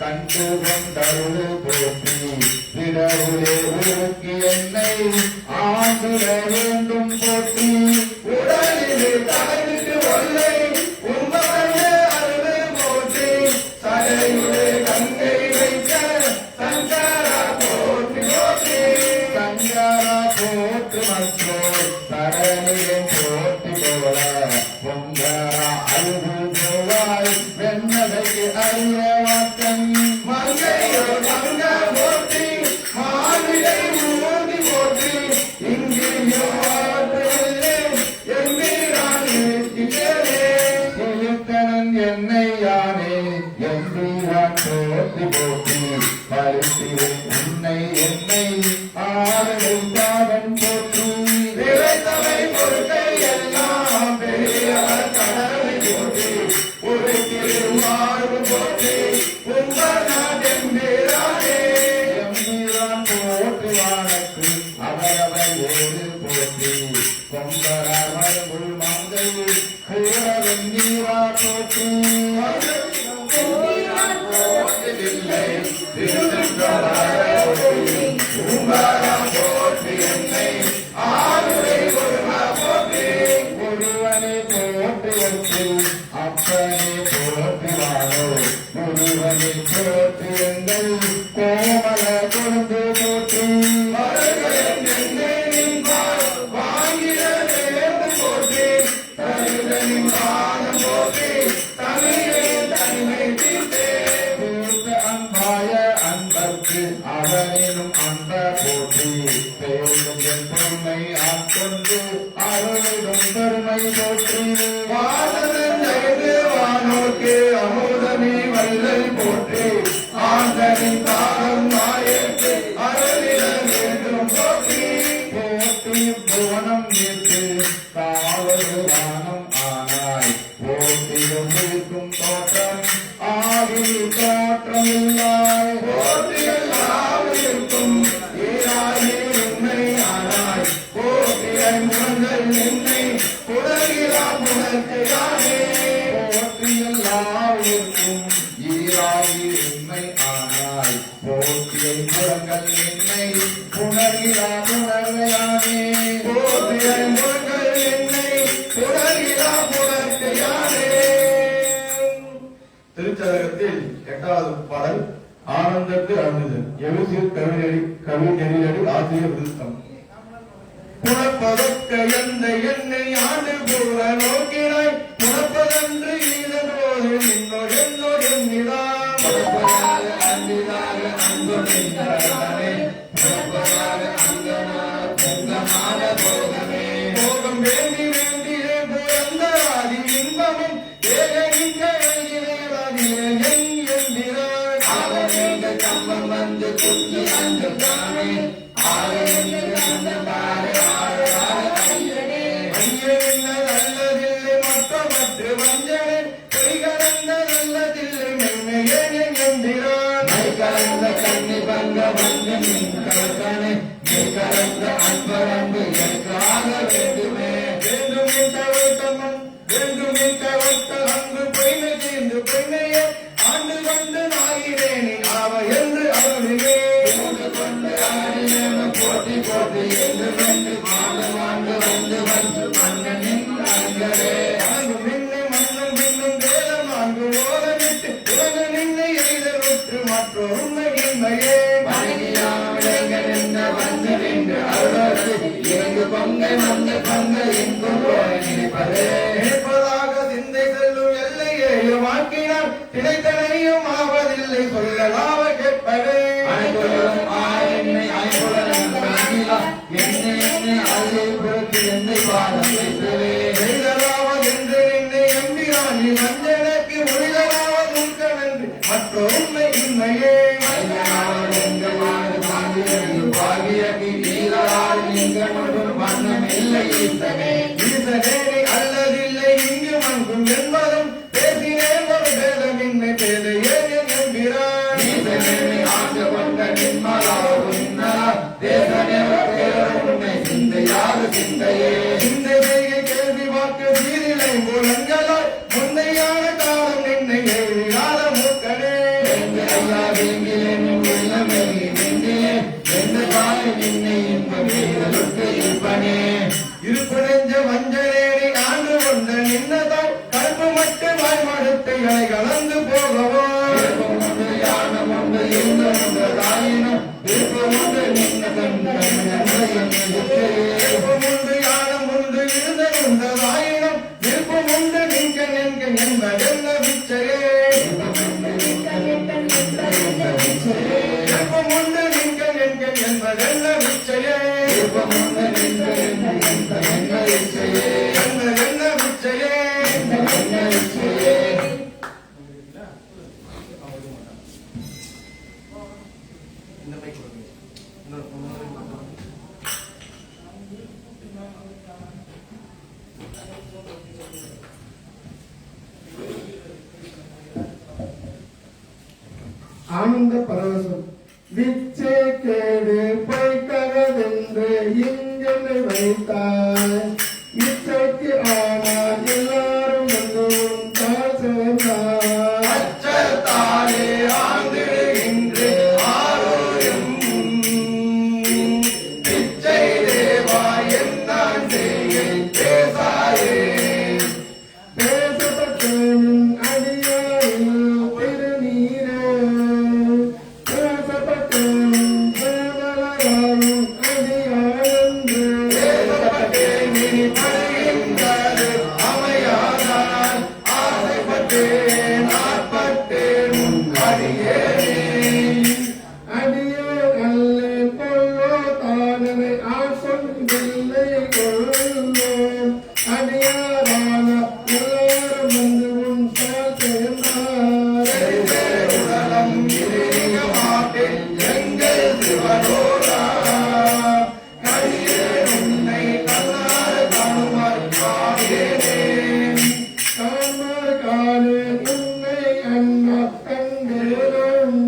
கண்டு கொண்டருளு போற்றி பிறவுளே ஊக்கி என்னை ஆண்டுட வேண்டும் போற்றி
உடலிலே தலைவிட்டு ஒல்லை உண்பவன அருள் போற்றி சடையுளே கங்கை வைத்த சங்கரா போற்றி போற்றி
சங்கரா போற்று மற்றோர் சரணியை போற்றி போல பொங்கரா அழுது போவாய் வெண்ணதைக்கு அறிய வாக்கன்
மங்கையோ மங்க போற்றி மாவிலை மூர்த்தி போற்றி இங்கேயோ ஆற்றில்லை எம்பீரான் இருக்கிறே
இழுக்கணன் என்னை யானே எம்பீரான் போற்றி போற்றி பரிசிலை உன்னை என்னை ஆறுதல் பாதம் போற்றி
நிலைத்தவை பொருட்கள் எல்லாம் பெரியவர் கடலை போற்றி ஒரு திருமாறு போற்றி உங்கள் நாடெம்பீரானே
எம்பீரான் போற்றி வானத்து அவரவர் ஏறு போற்றி கொம்பரார் உள் மங்கை கூற வெண்ணீரா போற்றி
போற்றவில்லை திருத்தொண்டராய போற்றி உங்களா போற்றி என்னை ஆறுரை ஒருவா போற்றி
ஒருவனை போற்றி வச்சு அப்பனை போற்றி வாழோ ஒருவனை போற்றி எங்கள் கோமல கொண்டு போற்றி
மரங்களின் என்னை நின்பார் வாங்கிட வேண்டும் போற்றி தருதலின் பாதம் போற்றி தமிழை தனிமை தீர்த்தே
தீர்த்த அன்பாய அன்பர்க்கு அவனினும் அன்ப போற்றி பேரும் என் பொறுமை ஆட்கொண்டு அருளிடும் பெருமை போற்றி
வாசனன் ஐந்து வானோர்க்கு அமுதனி வல்லல் போற்றி ஆண்டனின் தாகம் நாயக்கு அருளிட வேண்டும் போற்றி
போற்றி புவனம் நீட்டு காவல் வானம் ஆனாய் போற்றியும் இருக்கும் தோற்றம் ஆகி தோற்றமில்லாய்
போற்றியெல்லாம் இருக்கும் ஈராயி உண்மை ஆனாய் போற்றிய முகங்கள் என்னை புலகிலா புணர்க்கையானே
போற்றியெல்லாம் இருக்கும் ஈராகி உண்மை ஆனாய் போற்றியை புறங்கள் என்னை புணர்கிறா புணர்வையானே
போற்றிய முகங்கள் என்னை புலகிலா புணர்க்கையானே
திருச்சதகத்தில் 8வது பாடல் ஆனந்தத்து அருந்துதல் எலுசில் கவிஞரிலடி ஆசிரியர் விருத்தம்.
புணப்பதற்க எந்த என்னை ஆண்டு போல நோக்கினாய் புணப்பதன்று ஈதனோடு நின்னோடு என்னோடு எண்ணினான் புணப்பதாக அன்பினாக அன்பு நின்றானே புணப்பதாக அங்கனாக பொங்கமான போகமே போகம் வேண்டி வேண்டியே போயந்தராதி இன்பமும் ஏகமிக்க எழுதினேன் என்கிறான் அவன் எங்கள் கம்பம் வந்து குத்தி அன்று தானே நல்லதில்லை மற்றமற்று வஞ்சனை பொய்கலந்த நல்லதில்லை மென்மையே என்கிறான் கலந்த கண்ணி பங்க வந்து மின் கலக்கணை கலந்த அன்பரம்பு எனக்காக வேண்டுமே வேண்டும் தவழ்த்தமன் வேண்டும் தவழ்த்த அன்பு பொய்மை தீர்ந்து பொய்மையே ஆண்டு கொண்டு நாயினேனி ஆவ என்று அருளினே
கூண்டு கொண்டு ஆடினேனும் போட்டி போட்டி என்று வந்து மாண்டு மாண்டு வந்து வந்து மன்னனின் அங்கரே
நான்கு நின்று மன்னும் பின்னும் வேதம் நான்கு ஓதமிட்டு உலக நின்று எய்தலுற்று மற்றொரு உண்மையின்மையே
மணியாம் விளங்க நின்று வந்து நின்று அருளது இங்கு பொங்கை வந்து பங்க எங்கும் போய் நினைப்பதே
நினைப்பதாக சிந்தை செல்லும் எல்லையேயும் வாக்கினால் திணைத்தனையும் ஆவதில்லை சொல்லலாவ கேட்பதே
அனைத்துலகம் ஆயென்னை ஐம்புலனும் கலங்கிலா என்னை என்னை அதை பொறுத்து என்னை பாதம் வைத்தவே
செய்தலாவது என்று நின்னை எம்பிரான் நீ வஞ்சனைக்கு ஒழிதலாவது உட்கணன்று மற்ற உண்மை இன்மையே
ஐயனாவது எங்கள் நாடு தாங்கியது பாகியகி நீரால் நீங்கள் ஒன்றும் வண்ணம் இல்லை ஈசனே
ஈசனேனி அல்லதில்லை இங்கு மங்கும் என்பதும் பேசினேன் ஒரு பேதமின்மை பேதையே என்கிறான்
ஈசனே ஆண்டு கொண்ட நிம்மலா உன்னலா தேசனே உன்னை சிந்தையாக சிந்தையே
சிந்தை செய்கை கேள்வி வாக்கு சீரிலை மூலங்களால் முன்னையான காலம் நின்னை எழுதியாத மூக்கனே
ஐயா வேங்கிலேன் உள்ளமே நின்றிலே எந்த காலை நின்னை இன்பம் செய்தலுக்கு இருப்பனே
இருப்பு நெஞ்ச வஞ்சனேனி ஆண்டு கொண்ட நின்னதால் கற்பு மட்டும் வாய்மடுத்து இலை கலந்து போகவோ
விருப்பம் உண்டு யானம் உண்டு எங்கும் உண்டு தாயினும் விருப்பம் உண்டு நின்ன கண்
விருப்பம் உண்டு யானம் உண்டு இருந்த உண்டதாயினும் விருப்பம் உண்டு நிற்க நிற்க என்பதென்ன பிச்சையே விருப்பம் உண்டு நிற்க நிற்க என்பதென்ன பிச்சையே என்பதென்ன பிச்சையே
இந்த மைக் கொடுங்க. இன்னொரு இன்னொரு
ஆனந்த பரவசம் விச்சை கேடு பொய்க்கரவென்று இங்கனை வைத்தாய் இச்சைக்கு ஆனால் எல்லாரும் வந்து உன் தாழ் சேர்ந்தார்
அச்சத்தாலே ஆந்திடுகின்று ஆரோரும் பிச்சை தேவா என்னான் செய்கை பேசாயே
பேசப்பட்டவனின் அடியாரில் திருநீரே பேசப்பட்டவனின் சேவலராயும் அடியாரன்று
பேசப்பட்டேன் நீ படுகின்றது அமையாதான் ஆசைப்பட்டேன் ஆட்பட்டேன் உன் அடியேனே
அடியார் அல்லே கொல்லோ தானனை ஆசொன்றில்லை கொள்ளோம் அடியாரான எல்லாரும் வந்து உன் சால் சேர்ந்தார்
உடலம் இருக மாட்டேன் எங்கள் சிவனோரா கடியே உன்னை கண்ணார காணுமாய் பாடேனே
காண்பார் காணே உன்னை அண்ணா கண்டேனும்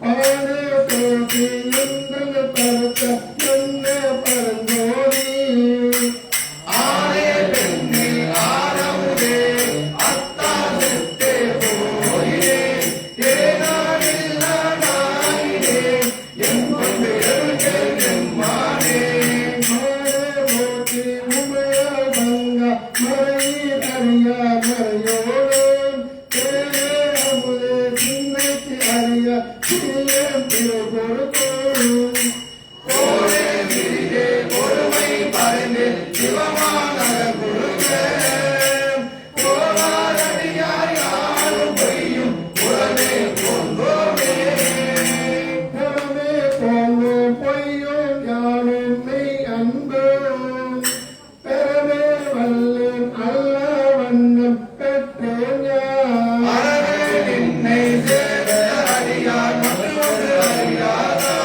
பாடே போட்டி எந்தன பரத்த என்ன பரந்தோடி
ஆரே பெண்ணில் ஆரமுதே அத்தா செத்தே போயினே ஏனானில்லா நாயினே என் கொண்டு எழுகேன் என் மானே
மாடே போட்டி உமையால் பங்க மறையீர் அறியா மறையோடும் தேரே அமுதே சிந்தைக்கு அறியா சிறியம் திரு பொறுத்தோடும்
கோரே சிறிதே பொறுமை பறந்து சிவமானக குருக போராடியார் யாரும் பொய்யும் புறமே போந்தோமே
புறமே போங்கும் பொய்யும் யானும் மெய் அன்பும் பெறவே வல்லேன் அல்ல வண்ணம் பெற்றேன் யான்
அறவே நின்னை சேர அடியார் மற்றொரு அறியாதா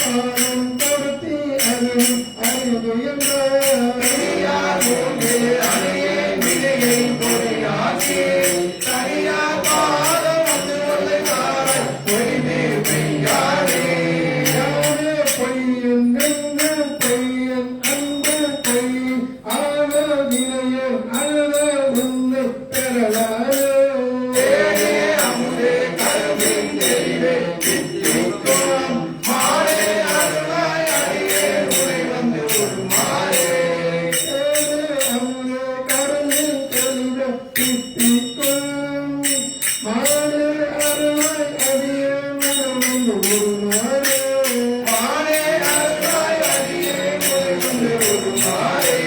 பாதம் கொடுத்தி அருள் அறிவு என்றார்
பெரியார் மூன்று அணையே விதையை பொறியாக்கி தனியார் பாதம் வந்து கொள்ளையாய் பொய்தே பெய்யாதே
யாரே பொய்யன் என்ன பொய்யன் அன்பு பொய் ஆக வினையன் அழக உன்னை பெறலாரோ
தேனே அமுதே கருவின் தெளிவே தித்திக்கும் மாறே அருளாய் அடியே உரை வந்து உருமாறே
அங்கே கடலில் தெளிவ தித்திக்கும் மாடு அருளாய் அடிய மனம் ஒரு நாடு
மாறே அருளாய் அடியே உரை வந்து உருமாறே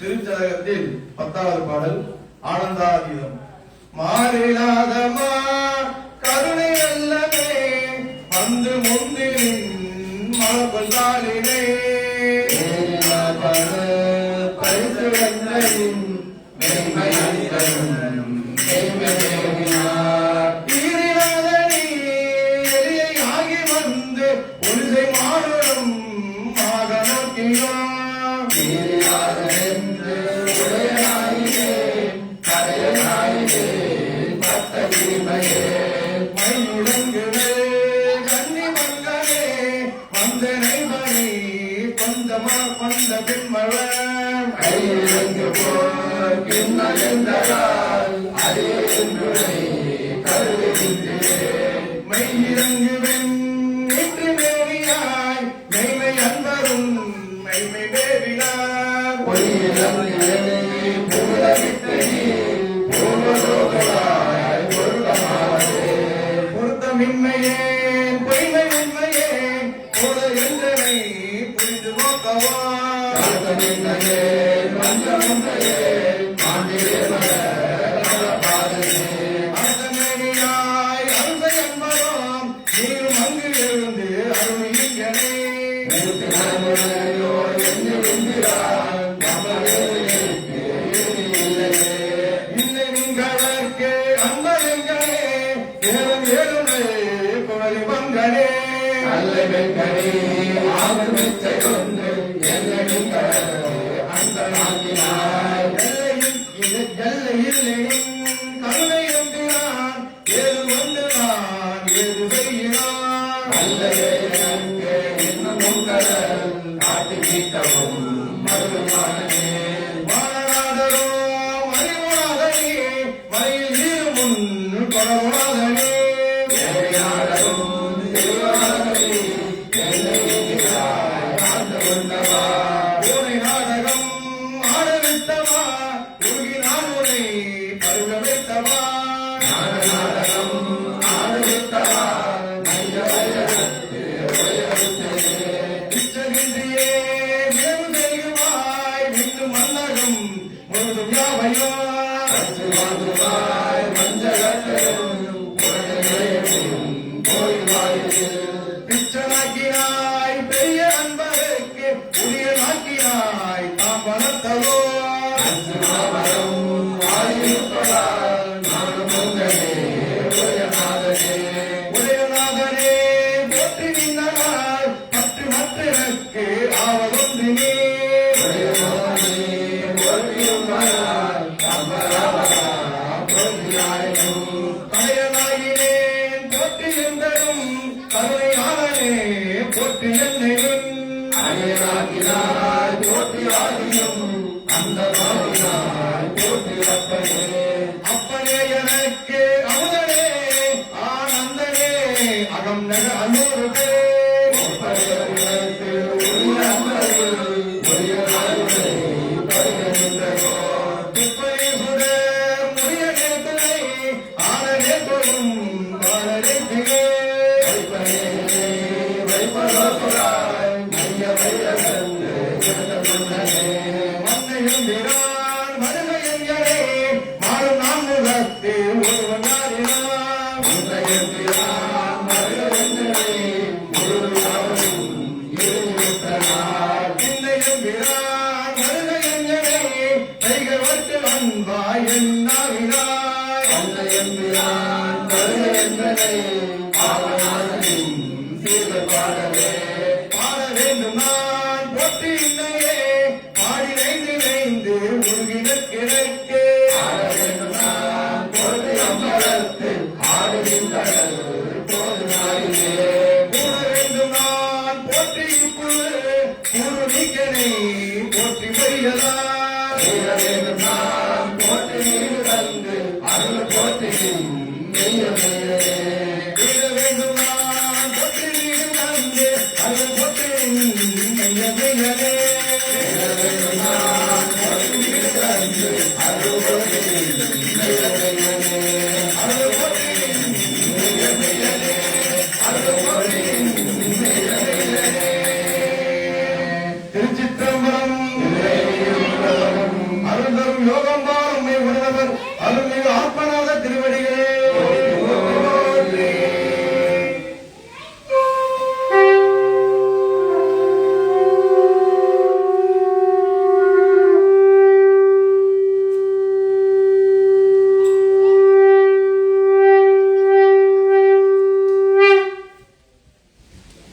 திருச்சதகத்தில் 10வது பாடல் ஆனந்தாதீதம்.
மாறிலாதமா கருணை அல்லவே வந்து முந்திரின் மலப்பல்லாலினே ஈரிலாதனி எலியை ஆகி வந்து ஒலிசை மாறும் மாக நோக்கினான் மையுடங்குவே கன்னி மங்கனே வந்தனை மணி பந்தமா பந்த பின்மழம் மையிறங்குவென் நீற்று மேவியாய் மெய்மை அன்பரும் மெய்மை மேவினார் பொருத்தமின்மையே பொய்மை உண்மையே போல என்றனை புரிந்து நோக்கவா அர்த்தமேனியாய் அருமை அன்பரும் நீரும் அங்கு எழுந்து அருமையிங்கனே இல்லை நீங்களே அன்பரெங்கனே ஏழும் ஏழுமே குழலி மங்கனே கருணை எம்பினான் ஏது வந்து நான் ஏது செய்கிறான் வானநாதரோ மணிவாதனே மயில் ஈரும் முன் கொடவாதனே ஓனை நாடகம் ஆடவிட்டவா உருகி நான் உனை பருக வைத்தவா இச்சகின்றியே விரைவு செய்குமாய் விட்டு மன்னகம் முழுதும் யாவையோ பிச்சனாக்கினாய் பெரிய அன்பருக்கு புதிய நாக்கினாய் தாம் வளர்த்தவோ உதயநாதனே போற்றி நின்றனாய் பற்று மற்றனக்கு ஆவதொன்றினே தலையனாகினேன் போற்றி என்றும் கருணையாளனே போற்றி என்னையும் அப்பனே எனக்கு அமுதனே ஆனந்தனே அகம் நக அன்னூறு மாறும் நாம் முகத்தே ஒருவன் யாரினான் சிந்தையும் விரான் வருகையஞ்சனே கைகள் வட்டு அன்பாய் என்னாவினாய்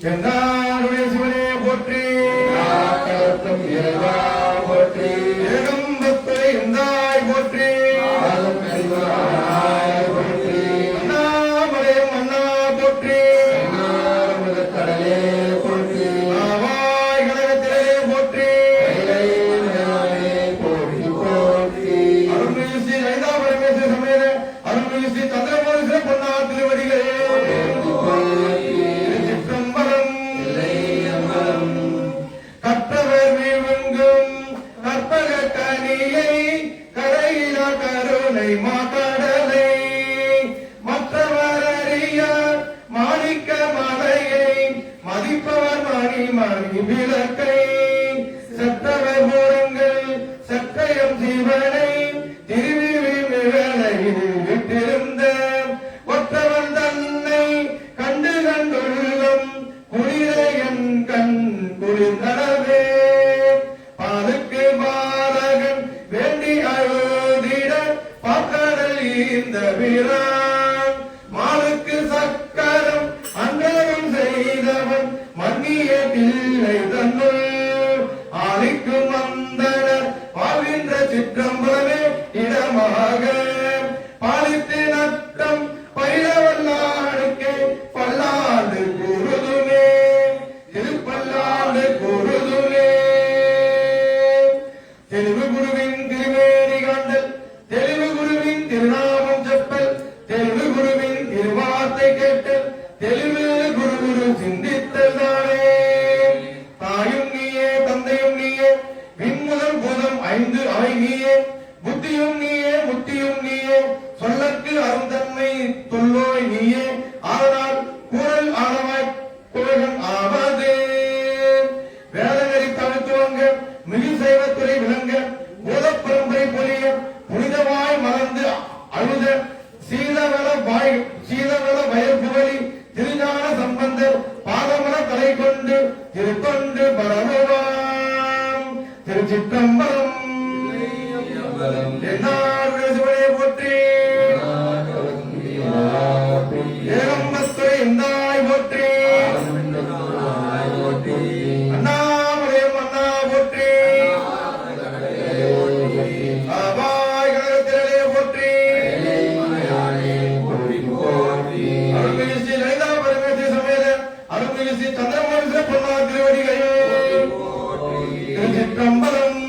என்னாருடைய சிவனே போற்றி
நாட்டவர்க்கும் இறைவா போற்றி
ஏகம்பத்தை எந்தாய் போற்றி
ஆளும் அறிவாய் போற்றி
அண்ணாமலையம் அண்ணா போற்றி
நாரமுத கடலே போற்றி
ஆவாய் கனகத்திலே போற்றி
கைலை மேலானே போற்றி போற்றி
அருள்மிகு ஸ்ரீ லலிதா பரமேஸ்வரி சமேத அருள்மிகு ஸ்ரீ சந்திரமௌலீஸ்வர பொன்னா திருவடிகளே திருச்சிற்றம்பலம். கற்றவர் வீழ்வெங்கும் கற்பக கனியை கரையிலா கருணை மாகடலை மற்றவர் அறிய மாணிக்க மலையை மதிப்பவர் மணி மணி விளக்கை செற்றவர் மூலங்கள் சற்றயம் சிவனை திருவிழிமையில் விட்டிருந்த ஒற்றவன் தன்னை கண்டு கண்டுள்ளம் குளிரையன் கண் குளிர்ந்தனவே பாலுக்கு பாலகன் வேண்டி அழுதிட பாக்கடல் இந்த வீரான் மாலுக்கு சக்கரம் அன்றரும் செய்தவன் மன்னிய பிள்ளை தன்னுள் ஆலிக்கும் வந்தனர் வாழ்கின்ற சிற்றம்பலமே இடமாக பாலித்து நட்டம் பயிரவல்லானுக்கு பல்லாண்டு கூறுதுமே திருப்பல்லாண்டு கூறுதுமே தெளிவு குருவின் திருவேணி காண்டல் தெளிவு குருவின் திருநாமம் செப்பல் தெளிவு குருவின் திருவார்த்தை கேட்டல் தெளிவு குரு குரு சிந்தித்தல் தானே தாயும் நீயே தந்தையும் நீயே விண்முதல் பூதம் ஐந்து அவை நீயே புத்தியும் நீயே முத்தியும் நீயே சொல்லற்கு அருந்தன்மை தொல்லோய் நீயே ஆனால் குரல் ஆனவாய் குரகன் ஆவது வேதநெறி தவித்துவங்க மிகு சைவத்துறை விளங்க பூதப் பரம்பரை பொலிய புனிதமாய் மலர்ந்து அழுத சீதவள வயற்புவலி திருஞான சம்பந்தர் பாதமல தலை கொண்டு திருத்தொண்டு பரவுவாம் திருச்சிற்றம்பலம். என்னாருடைய சிவனே போற்றி ஏகம்பத்தை எந்தாய் போற்றி அண்ணாமலையம் அண்ணா போற்றி ஆவாய் கனகத்திரளே போற்றி அருள்மிகு ஸ்ரீ லலிதா பரமேஸ்வரி சமேத அருள்மிகு ஸ்ரீ சந்திரமௌலீஸ்வர பொன்னா திருவடிகளே திருச்சிற்றம்பலம்.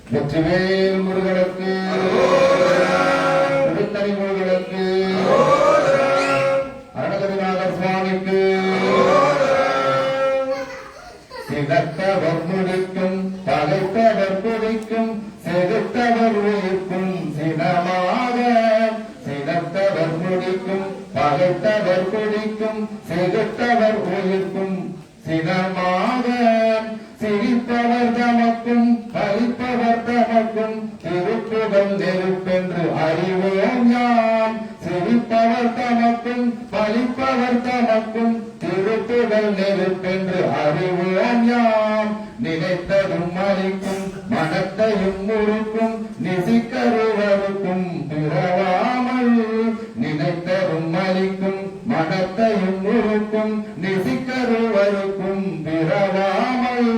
வெற்றிவேல் முருகனுக்கு திருத்தணி முருகனுக்கு அருணகிரிநாதர் சுவாமிக்கு சிதத்தவர் முடிக்கும் பகைத்தவர் குடிக்கும் செதுத்தவர் உயிர்க்கும் சினமாக சிதத்தவர் முடிக்கும் பகைத்தவர் குடிக்கும் செதுத்தவர் உயிர்க்கும் சினமாக சிரிப்பவர் தமக்கும் பலிப்பவர் தமக்கும் திருப்புகள் நெருப்பென்று அறிவோம் யாம் சிரிப்பவர் தமக்கும் பலிப்பவர் தமக்கும் திருப்புகள் நெருப்பென்று அறிவோம் யாம் நினைத்ததும் மறிக்கும் மனத்தையும் முறுக்கும் நிசிக்கருவருக்கும் பிறவாமல் நினைத்ததும் மறிக்கும் மனத்தையும் முறுக்கும் நிசிக்கருவருக்கும் பிறவாமல்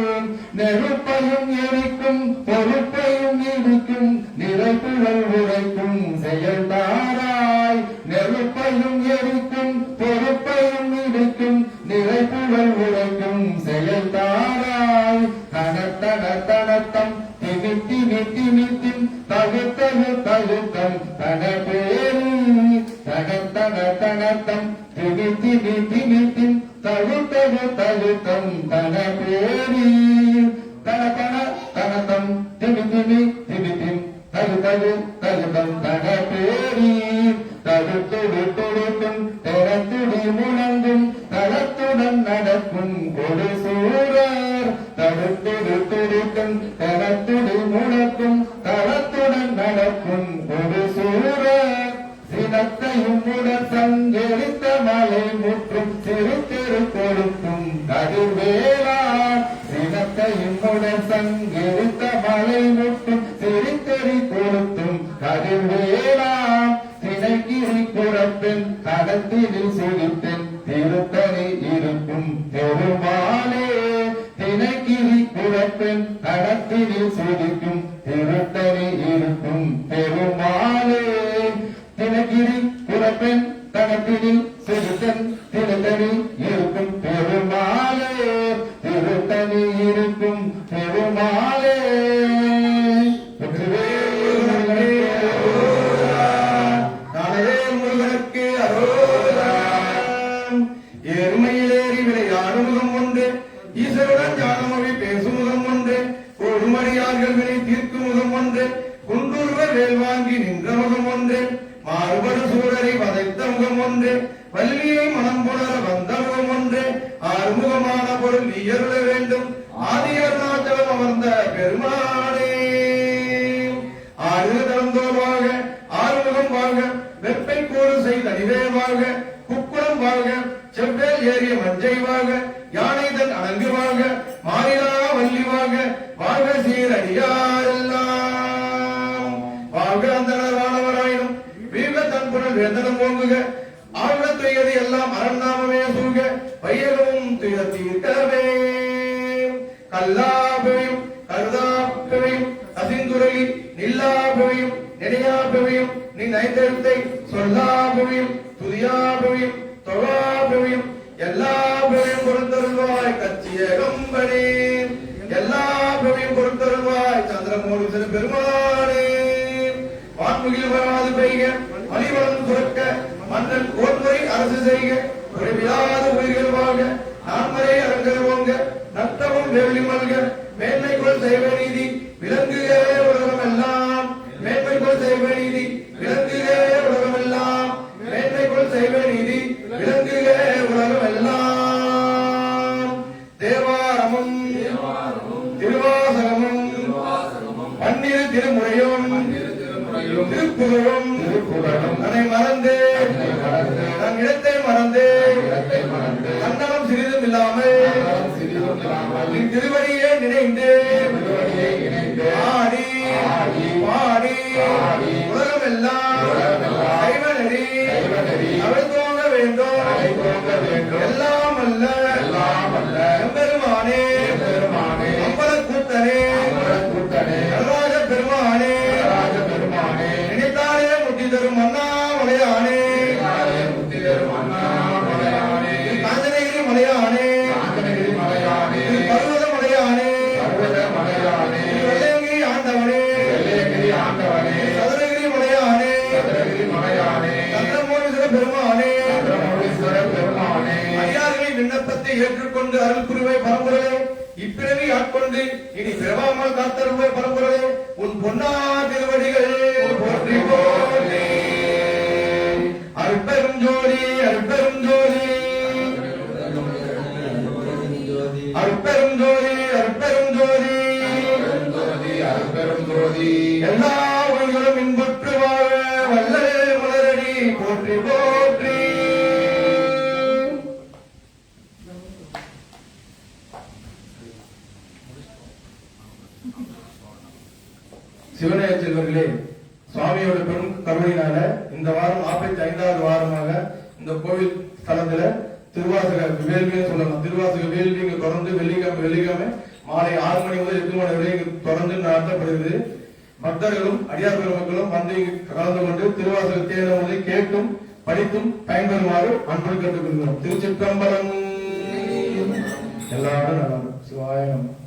நெருப்பையும் எரிக்கும் பொறுப்பையும் இடிக்கும் நிறைப்புகள் உரைக்கும் செயல்தாராய் நெருப்பையும் எரிக்கும் பொறுப்பையும் இடிக்கும் நிறைப்புகள் உரைக்கும் செயல்தாராய் தனத்தன தனத்தம் திமித்தி நித்தி நித்தின் தகுத்தகு தகுத்தம் தன பேரி தனத்தன தனத்தம் திமித்தி நித்தி நித்தின் தகுத்தகு தகுத்தம் தன பேரி தன தன தனத்தம் திமி திமி திமித்தின் தகுத்தகு தகுத்தம் தன பேரி தகுத்துடு தொடுக்கும் தெரத்துடி முழங்கும் தளத்துடன் நடக்கும் கொடு சூரர் தடுத்துடு துடிக்கும் தெரத்துடி முழக்கும் தளத்துடன் நடக்கும் கொடு சூரர் சினத்தையும் உடல் சங்கெடுத்த மலை முற்றும் சிறு திரு கொடுக்கும் கதிர்வேலா சினத்தை இம்முடன் சங்கிருத்த மலை முட்டும் சிரித்தறி கொளுத்தும் கதிர்வேலா திணைக்கிரி குறப்பின் தடத்தினில் சுழித்தன் திருத்தணி இருக்கும் பெருமாளே திணைக்கிரி குறப்பின் தடத்தினில் சுழிக்கும் திருத்தணி இருக்கும் பெருமாளே திணைக்கிரி குறப்பின் தடத்தினில் சுழித்தன் திருத்தணி இருக்கும் பெருமாளே திருத்தணி இருக்கும் பெருமாளே
முருகனுக்கு அரோகரம். எருமையிலேறி விளையாடும் முகம் ஒன்று ஈஸ்வருடன் ஞானமொழி பேசும் முகம் ஒன்று கொடுமடியார்கள் வினை தீர்க்கும் முகம் ஒன்று குண்டுருவ வேல் வாங்கி நின்ற முகம் ஒன்று மாறுபடு சூழலை வதைத்த முகம் ஒன்று வள்ளியை மனம் புணர வந்த முகம் ஒன்று ஆறுமுகமான பொருள் நீயருள வேண்டும் ஆதியருணாச்சலம் அமர்ந்த பெருமானே ஆறு தளந்தோர்வாக ஆறுமுகம் வாழ்க வெப்பை கூறு செய்த நிவேவாக குக்குளம் வாழ்க செவ்வேல் ஏறிய மஞ்சை வாழ்க யானை தன் அணங்கு வாழ்க மாறிலா வள்ளி வாழ்க வாழ்க சீரடியாரெல்லாம் வாழ்க அந்தனர் வானவராயினும் வீக தன் புனல் வேந்தனம் ஓங்குக ஆழ்வ துயது எல்லாம் அரண்நாமமே சூழ்க வையகமும் துய தீர்க்கவே கல்லாபவையும் கருதாபவையும் அசிந்துரையில் நில்லாபவையும் நினையாபவையும் நீ நைந்தெழுத்தை சொல்லாபவையும் துதியாபவையும் தொழாபவையும் எல்லாபவையும் பொறுத்தருள்வாய் கச்சியகம்பனே எல்லாபவையும் பொறுத்தருள்வாய் சந்திரமோடி பெருமானே வான்முகில் வராது பெய்க மணிவளம் சுரக்க மன்னன் கோன்முறை அரசு செய்க குறைவில்லாத உயிர்கள் வாழ்க நான்மறை அரங்கல் ஓங்க நத்தமும் வேலி மல்க மேன்மைக்குள் செய்வ நீதி விளங்குக உலகம் எல்லாம் மேன்மைக்குள் செய்வ நீதி விளங்குக உலகம் எல்லாம் மேன்மைக்குள் செய்வ நீதி விளங்குக உலகம் எல்லாம் தேவாரமும் திருவாசகமும் பன்னிரு திருமுறையும் திருப்புகழும் தன்னை மறந்து தன் இடத்தை மறந்து கண்டனம் சிறிதும் இல்லாமல் திருவடியே நினைந்து ஆடி பாடி உலகம் எல்லாம் சைவநெறி அவிழ்த்தோங்க வேண்டும் எல்லாம் அல்ல எம்பெருமானே அம்பல கூத்தனே நடராஜ பெருமானே நினைத்தாலே முத்தி தரும் அண்ணாமலையானே காஞ்சனகிரி மலையானே பர்வத மலையானே வெள்ளையங்கிரி ஆண்டவனே சதுரகிரி மலையானே சந்திரமோடீஸ்வர பெருமானே அடியார்களின் விண்ணப்பத்தை ஏற்றுக்கொண்டு அருள் புரிவை பரம்பொருளே இப்பிறவி ஆட்கொண்டு இனி பிறவாமல் காத்தருள்வை பரம்பொருளே உன் பொன்னா திருவடிகள் போற்றி போற்றி அருட்பெரும் ஜோதி அருட்பெரும் ஜோதி அருட்பெரும் ஜோதி அருட்பெரும் ஜோதி
அருட்பெரும் ஜோதி
எல்லா உயிர்களும் இன்புற்று வாழ வல்லலே மலரடி போற்றி போற்றி சிவனைய செல்வர்களே, சுவாமியோட பெரும் கருணையினால இந்த வாரம் 45வது வாரமாக இந்த கோவில் ஸ்தலத்துல திருவாசக வேள்வின்னு சொல்லலாம். திருவாசக வேள்வி இங்க தொடர்ந்து வெள்ளிக்கிழமை மாலை 6 மணி முதல் 8 மணி வரை தொடர்ந்து நடத்தப்படுகிறது. பக்தர்களும் அடியார் பெருமக்களும் வந்து இங்கு கலந்து கொண்டு திருவாசக தேர்தலை கேட்டும் படித்தும் பயன்பெறுமாறு அன்புடன் கேட்டுக்கொள்கிறோம். திருச்சிற்றம்பலம். எல்லாரும் சிவாய நமः.